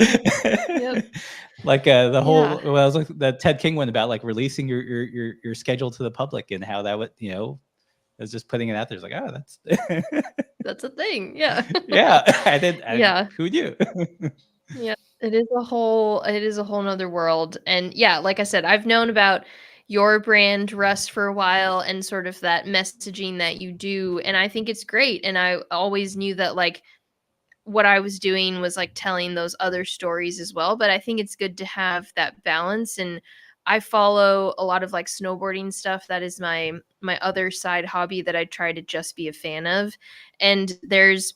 Like the whole I was like the Ted King one about like releasing your schedule to the public and how that would it's just putting it out there. It's like, oh, that's a thing. Yeah. I did. Who knew? Yeah, it is a whole nother world. And yeah, like I said, I've known about your brand, Russ, for a while, and sort of that messaging that you do. And I think it's great. And I always knew that like what I was doing was like telling those other stories as well. But I think it's good to have that balance. And I follow a lot of like snowboarding stuff. That is my other side hobby that I try to just be a fan of. And there's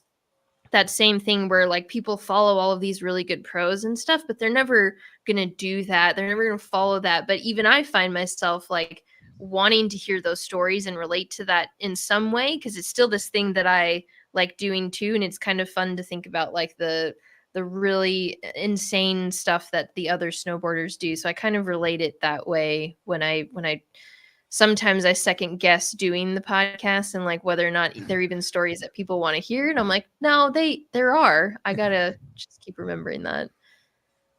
that same thing where like people follow all of these really good pros and stuff, but they're never going to do that. They're never going to follow that. But even I find myself like wanting to hear those stories and relate to that in some way, because it's still this thing that I like doing too. And it's kind of fun to think about like the really insane stuff that the other snowboarders do. So I kind of relate it that way when I sometimes I second guess doing the podcast and like whether or not there are even stories that people want to hear. And I'm like, no, there are. I gotta just keep remembering that.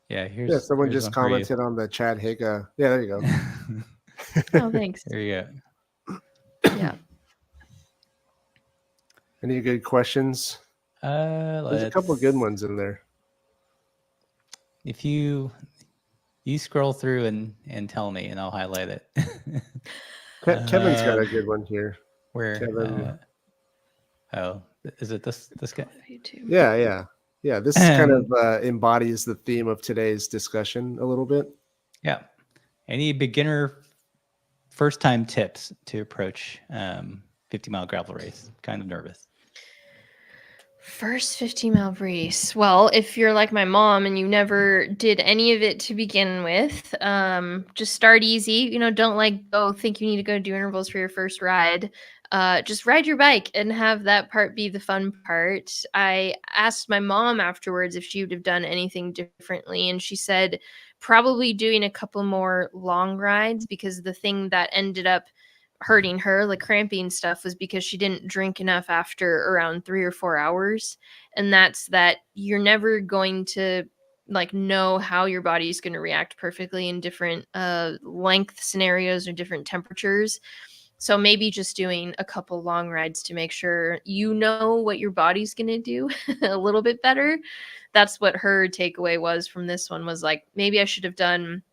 Yeah, someone just commented on the Chad Higa. Yeah, there you go. Oh, thanks. There you go. Yeah. Any good questions? There's a couple of good ones in there. If you scroll through and tell me, and I'll highlight it. Kevin's got a good one here. Where? Kevin. Is it this guy? Yeah. This kind of embodies the theme of today's discussion a little bit. Yeah. Any beginner first-time tips to approach 50-mile gravel race? Kind of nervous. First 50-mile race. Well, if you're like my mom and you never did any of it to begin with, just start easy. Don't like go think you need to go do intervals for your first ride. Just ride your bike and have that part be the fun part. I asked my mom afterwards if she would have done anything differently, and she said probably doing a couple more long rides, because the thing that ended up hurting her, like cramping stuff, was because she didn't drink enough after around 3 or 4 hours. And that's that you're never going to like know how your body is going to react perfectly in different length scenarios or different temperatures. So maybe just doing a couple long rides to make sure you know what your body's going to do a little bit better. That's what her takeaway was from this one, was like, maybe I should have done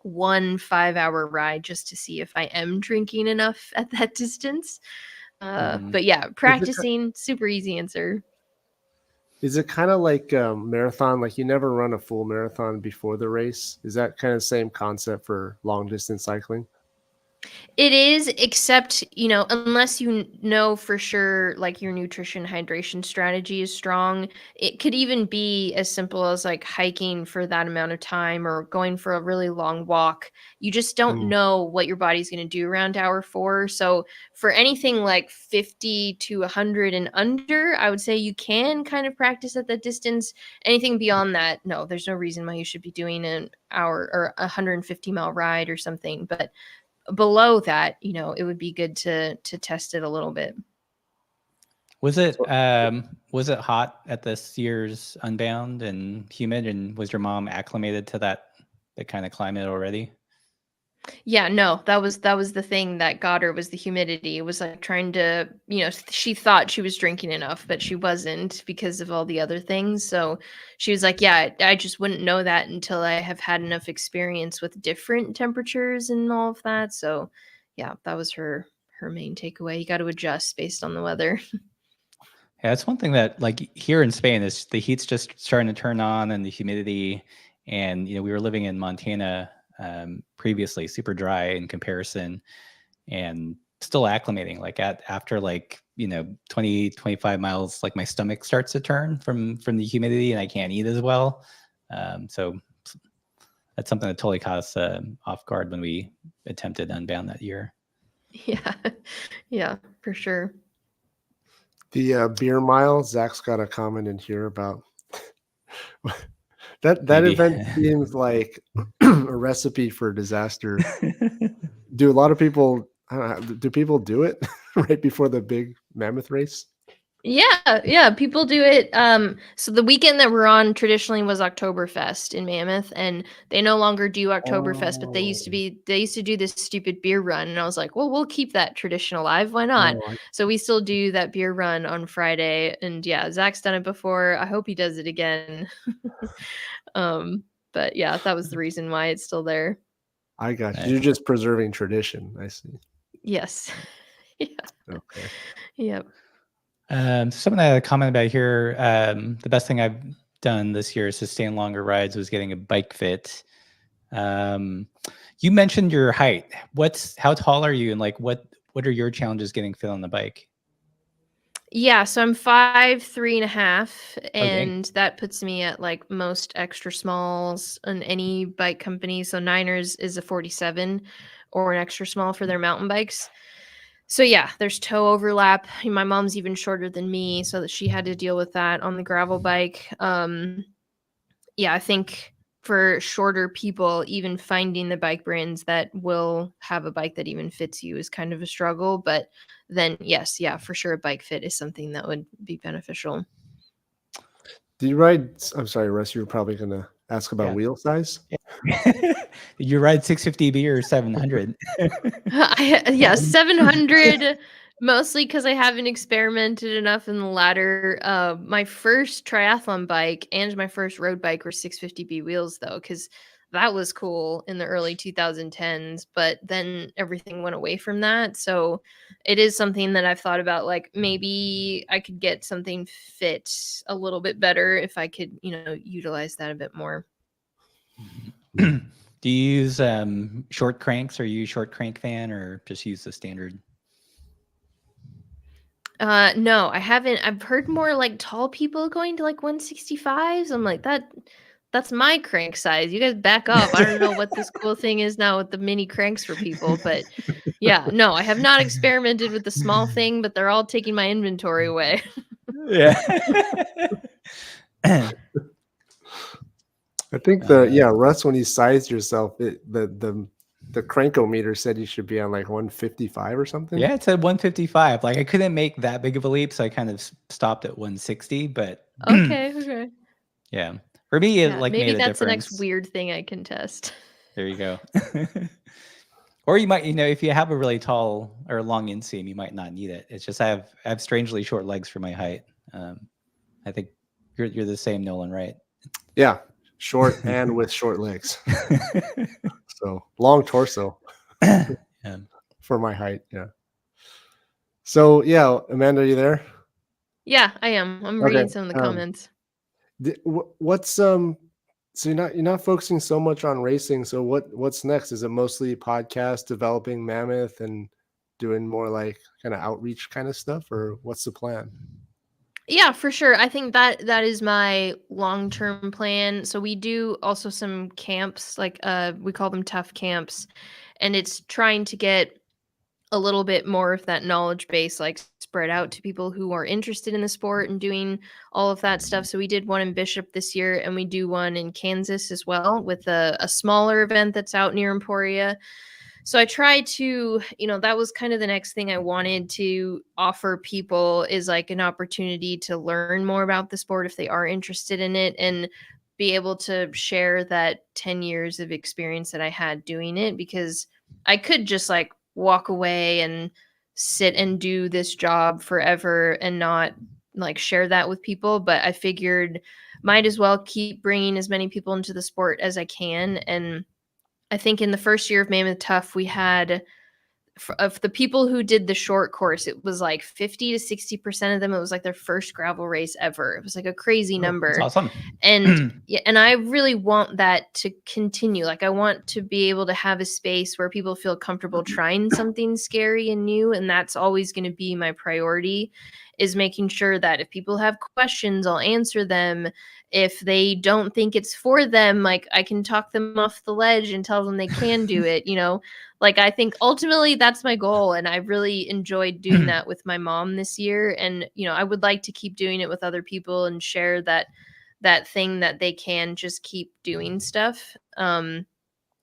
1 5-hour ride just to see if I am drinking enough at that distance. But yeah, practicing, super easy answer. Is it kind of like marathon? Like you never run a full marathon before the race? Is that kind of the same concept for long distance cycling? It is, except, unless you know for sure, like your nutrition hydration strategy is strong, it could even be as simple as like hiking for that amount of time or going for a really long walk. You just don't know what your body's going to do around hour 4. So for anything like 50 to 100 and under, I would say you can kind of practice at that distance. Anything beyond that, no, there's no reason why you should be doing an hour or 150-mile ride or something. But below that, it would be good to test it a little bit. Was it hot at this year's Unbound and humid, and was your mom acclimated to that kind of climate already? Yeah, no, that was the thing that got her, was the humidity. It was like trying to, she thought she was drinking enough, but she wasn't because of all the other things. So she was like, yeah, I just wouldn't know that until I have had enough experience with different temperatures and all of that. So yeah, that was her main takeaway. You got to adjust based on the weather. Yeah, that's one thing that, like, here in Spain, is the heat's just starting to turn on, and the humidity. And we were living in Montana previously, super dry in comparison, and still acclimating. Like after 20, 25 miles, like my stomach starts to turn from the humidity, and I can't eat as well. So that's something that totally caught us off guard when we attempted Unbound that year. Yeah, yeah, for sure. The beer mile, Zach's got a comment in here about that Maybe. event seems like a recipe for disaster. Do a lot of people, I don't know, do people do it right before the big mammoth race? Yeah, people do it. So the weekend that we're on traditionally was Oktoberfest in Mammoth, and they no longer do Oktoberfest, but they used to do this stupid beer run, and I was like, well, we'll keep that tradition alive. Why not? So we still do that beer run on Friday, and yeah, Zach's done it before. I hope he does it again. But yeah, that was the reason why it's still there. I got you. You're just preserving tradition. I see. Yes. Yeah. Okay. Yep. Something I had a comment about here. The best thing I've done this year to sustain longer rides was getting a bike fit. You mentioned your height. How tall are you, and what are your challenges getting fit on the bike? Yeah, so I'm 5'3.5", and that puts me at like most extra smalls in any bike company. So Niners is a 47 or an extra small for their mountain bikes. So yeah, there's toe overlap. My mom's even shorter than me, so that she had to deal with that on the gravel bike. Yeah, I think for shorter people, even finding the bike brands that will have a bike that even fits you is kind of a struggle. But then, yes, yeah, for sure, a bike fit is something that would be beneficial. Do you ride? I'm sorry, Russ, you were probably going to ask about wheel size. Did you ride 650B or 700? Yeah, 700. Mostly because I haven't experimented enough in the latter. My first triathlon bike and my first road bike were 650B wheels, though, because that was cool in the early 2010s. But then everything went away from that. So it is something that I've thought about. Like maybe I could get something fit a little bit better if I could, utilize that a bit more. Do you use short cranks? Are you a short crank fan, or just use the standard? No, I haven't. I've heard more like tall people going to like 165s. I'm like, that's my crank size. You guys back up. I don't know what this cool thing is now with the mini cranks for people, but yeah, no, I have not experimented with the small thing, but they're all taking my inventory away. Yeah. I think Russ, when you sized yourself, the crankometer said you should be on like 155 or something. Yeah, it said 155. Like I couldn't make that big of a leap, so I kind of stopped at 160. But Okay. Yeah, for me, it maybe made a that's difference. the next weird thing I can test. There you go. Or you might, if you have a really tall or long inseam, you might not need it. It's just I have strangely short legs for my height. I think you're the same, Nolan, right? Yeah, short and with short legs. So long torso. Yeah. For my height, yeah. So yeah, Amanda, are you there? Yeah, I am. I'm reading some of the comments. What's so you're not focusing so much on racing. So what's next? Is it mostly podcast, developing Mammoth, and doing more like kind of outreach kind of stuff, or what's the plan? Yeah, for sure. I think that is my long-term plan. So we do also some camps, like we call them tough camps, and it's trying to get a little bit more of that knowledge base like spread out to people who are interested in the sport and doing all of that stuff. So we did one in Bishop this year, and we do one in Kansas as well with a smaller event that's out near Emporia. So I try to, that was kind of the next thing I wanted to offer people, is like an opportunity to learn more about the sport if they are interested in it. And be able to share that 10 years of experience that I had doing it, because I could just like walk away and sit and do this job forever and not like share that with people. But I figured might as well keep bringing as many people into the sport as I can. And I think in the first year of Mammoth Tough, we had of the people who did the short course, it was like 50 to 60% of them, it was like their first gravel race ever. It was like a crazy number. That's awesome. And yeah, and I really want that to continue. Like I want to be able to have a space where people feel comfortable trying something scary and new, and that's always going to be my priority, is making sure that if people have questions, I'll answer them. If they don't think it's for them, like I can talk them off the ledge and tell them they can do it, you know. Like I think ultimately that's my goal, and I really enjoyed doing that with my mom this year. And you know, I would like to keep doing it with other people and share that thing that they can just keep doing stuff.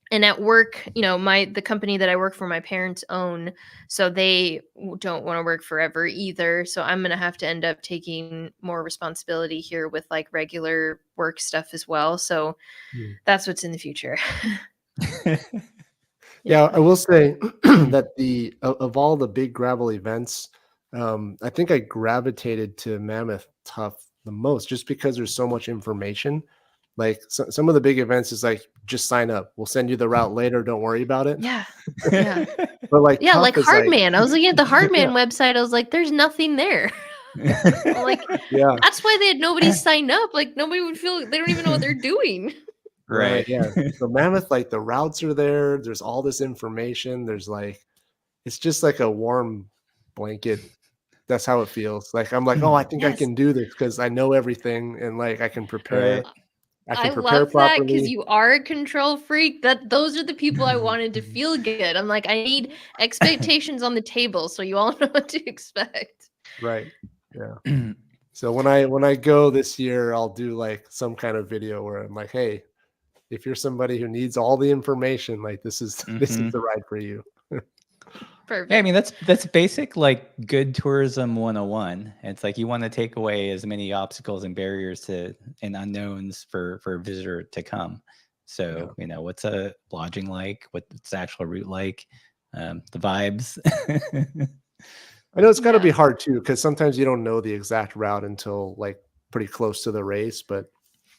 And at work, you know, the company that I work for, my parents own, so they don't want to work forever either. So I'm going to have to end up taking more responsibility here with like regular work stuff as well. So that's what's in the future. Yeah, I will say that of all the big gravel events, I think I gravitated to Mammoth Tough the most, just because there's so much information. Like some of the big events is like, just sign up. We'll send you the route later. Don't worry about it. Yeah. Yeah. But like, Yeah, Tough like is Hardman. I was looking at the Hardman Yeah. website. I was like, there's nothing there. I'm like, Yeah, that's why they had nobody sign up. Like nobody would feel they don't even know what they're doing. right. Yeah. So Mammoth, like the routes are there. There's all this information. There's like, it's just like a warm blanket. That's how it feels. Like I'm like, oh, I think I Yes. can do this because I know everything and like I can prepare. Right. I I can prepare love that because properly. you are a control freak. Those are the people I wanted to feel good. I'm like, I need expectations on the table so you all know what to expect. Right. Yeah. So when I go this year, I'll do like some kind of video where I'm like, hey, if you're somebody who needs all the information, like this is this is the ride for you. Perfect. Yeah, I mean that's basic like good tourism 101. It's like you want to take away as many obstacles and barriers and unknowns for a visitor to come. So, you know, what's a lodging like? What's the actual route like? The vibes. I know it's got to be hard too, because sometimes you don't know the exact route until like pretty close to the race, but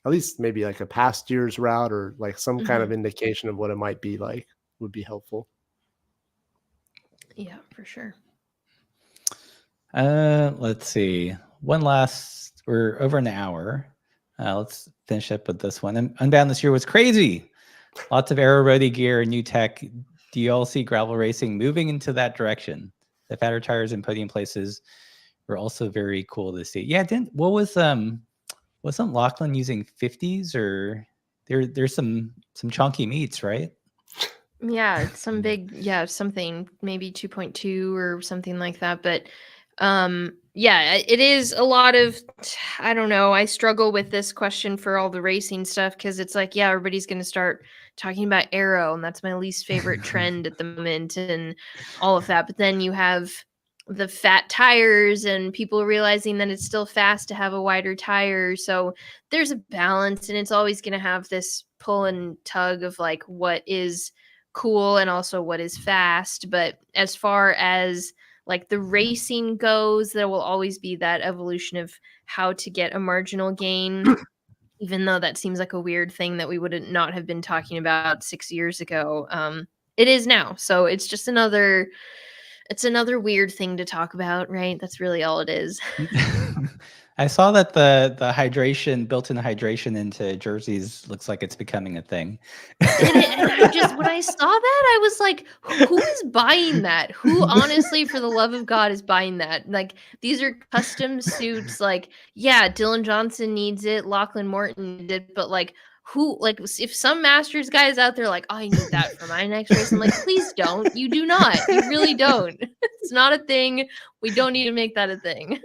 at least maybe like a past year's route or like some kind of indication of what it might be like would be helpful. Yeah, for sure. Let's see. We're over an hour. Let's finish up with this one. Unbound this year was crazy. Lots of aero roadie gear and new tech. Do you all see gravel racing moving into that direction? The fatter tires and podium places were also very cool to see. Yeah, wasn't Lachlan using 50s, or there's some chunky meats, right? Yeah, it's some big, something maybe 2.2 or something like that. But yeah, it is a lot of, I don't know. I struggle with this question for all the racing stuff because it's like, yeah, everybody's going to start talking about aero, and that's my least favorite trend at the moment, and all of that. But then you have the fat tires and people realizing that it's still fast to have a wider tire. So there's a balance, and it's always going to have this pull and tug of like what is cool and also what is fast. But as far as like the racing goes, there will always be that evolution of how to get a marginal gain, even though that seems like a weird thing that we would not have been talking about 6 years ago. It is now. So it's just another weird thing to talk about, right? That's really all it is. I saw that the built-in hydration into jerseys looks like it's becoming a thing. And I just, when I saw that, I was like, who is buying that? Who, honestly, for the love of God, is buying that? Like, these are custom suits. Like, yeah, Dylan Johnson needs it, Lachlan Morton needs it, but like, who, like, if some Masters guy is out there like, oh, I need that for my next race, I'm like, please don't. You do not. You really don't. It's not a thing. We don't need to make that a thing.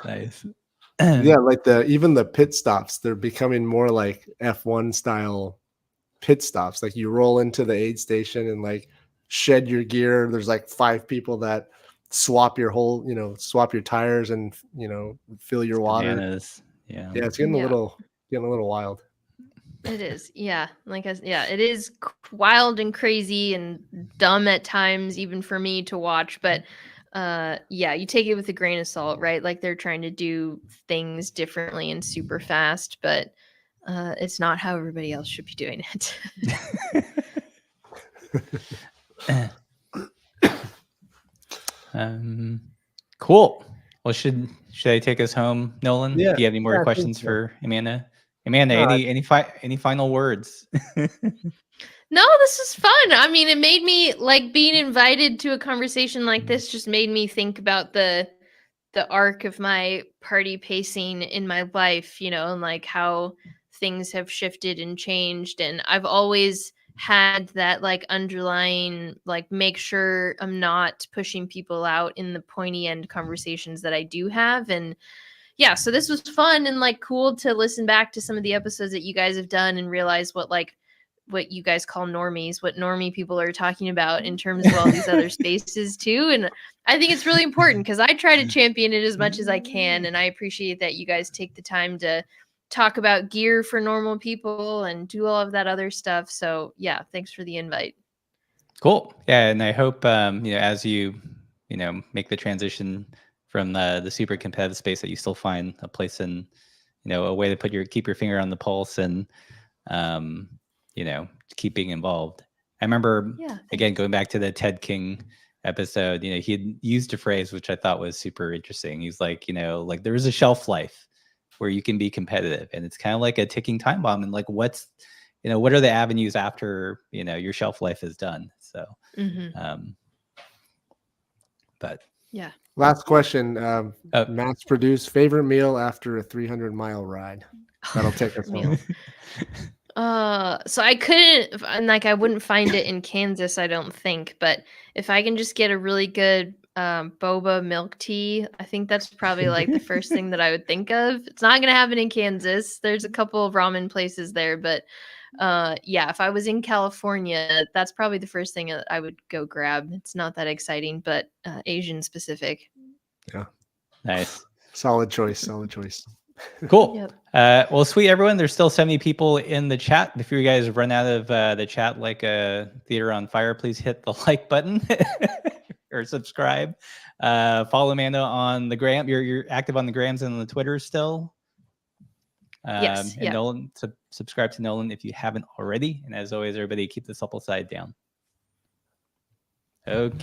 Nice. Yeah, like even the pit stops, they're becoming more like F1 style pit stops. Like you roll into the aid station and like shed your gear. There's like 5 people that swap your tires and fill your water. Bananas. Yeah. Yeah, it's getting Yeah. a little wild. It is, yeah. It is wild and crazy and dumb at times, even for me to watch. But yeah, you take it with a grain of salt, right? Like they're trying to do things differently and super fast, but it's not how everybody else should be doing it. Cool. Well, should I take us home, Nolan? Yeah, Do you have any more yeah, I think questions so. for Amanda? Amanda, No, any final words? No, this is fun. I mean, it made me like being invited to a conversation like this just made me think about the arc of my party pacing in my life, you know, and like how things have shifted and changed. And I've always had that like underlying, like, make sure I'm not pushing people out in the pointy end conversations that I do have. And yeah, so this was fun and like cool to listen back to some of the episodes that you guys have done and realize what you guys call normies, what normie people are talking about in terms of all these other spaces too. And I think it's really important because I try to champion it as much as I can. And I appreciate that you guys take the time to talk about gear for normal people and do all of that other stuff. So yeah, thanks for the invite. Cool. Yeah, and I hope as you make the transition from the super competitive space that you still find a place in a way to keep your finger on the pulse and keep being involved. I remember again going back to the Ted King episode, he had used a phrase which I thought was super interesting. He's like, like there is a shelf life where you can be competitive and it's kind of like a ticking time bomb and like what are the avenues after your shelf life is done. So but yeah. Last question. Mass produced favorite meal after a 300-mile ride. That'll take us home. So I couldn't, and like I wouldn't find it in Kansas, I don't think. But if I can just get a really good boba milk tea, I think that's probably like the first thing that I would think of. It's not gonna happen in Kansas. There's a couple of ramen places there, but yeah, if I was in California, that's probably the first thing that I would go grab. It's not that exciting, but Asian specific. Yeah. Nice. Solid choice. Solid choice. Cool. Yep. Well, sweet everyone. There's still 70 people in the chat. Before you guys run out of the chat like a theater on fire, please hit the like button or subscribe. Follow Amanda on the gram. You're active on the grams and on the Twitter still. Yes. And Nolan, subscribe to Nolan if you haven't already. And as always, everybody keep the supple side down. Okay.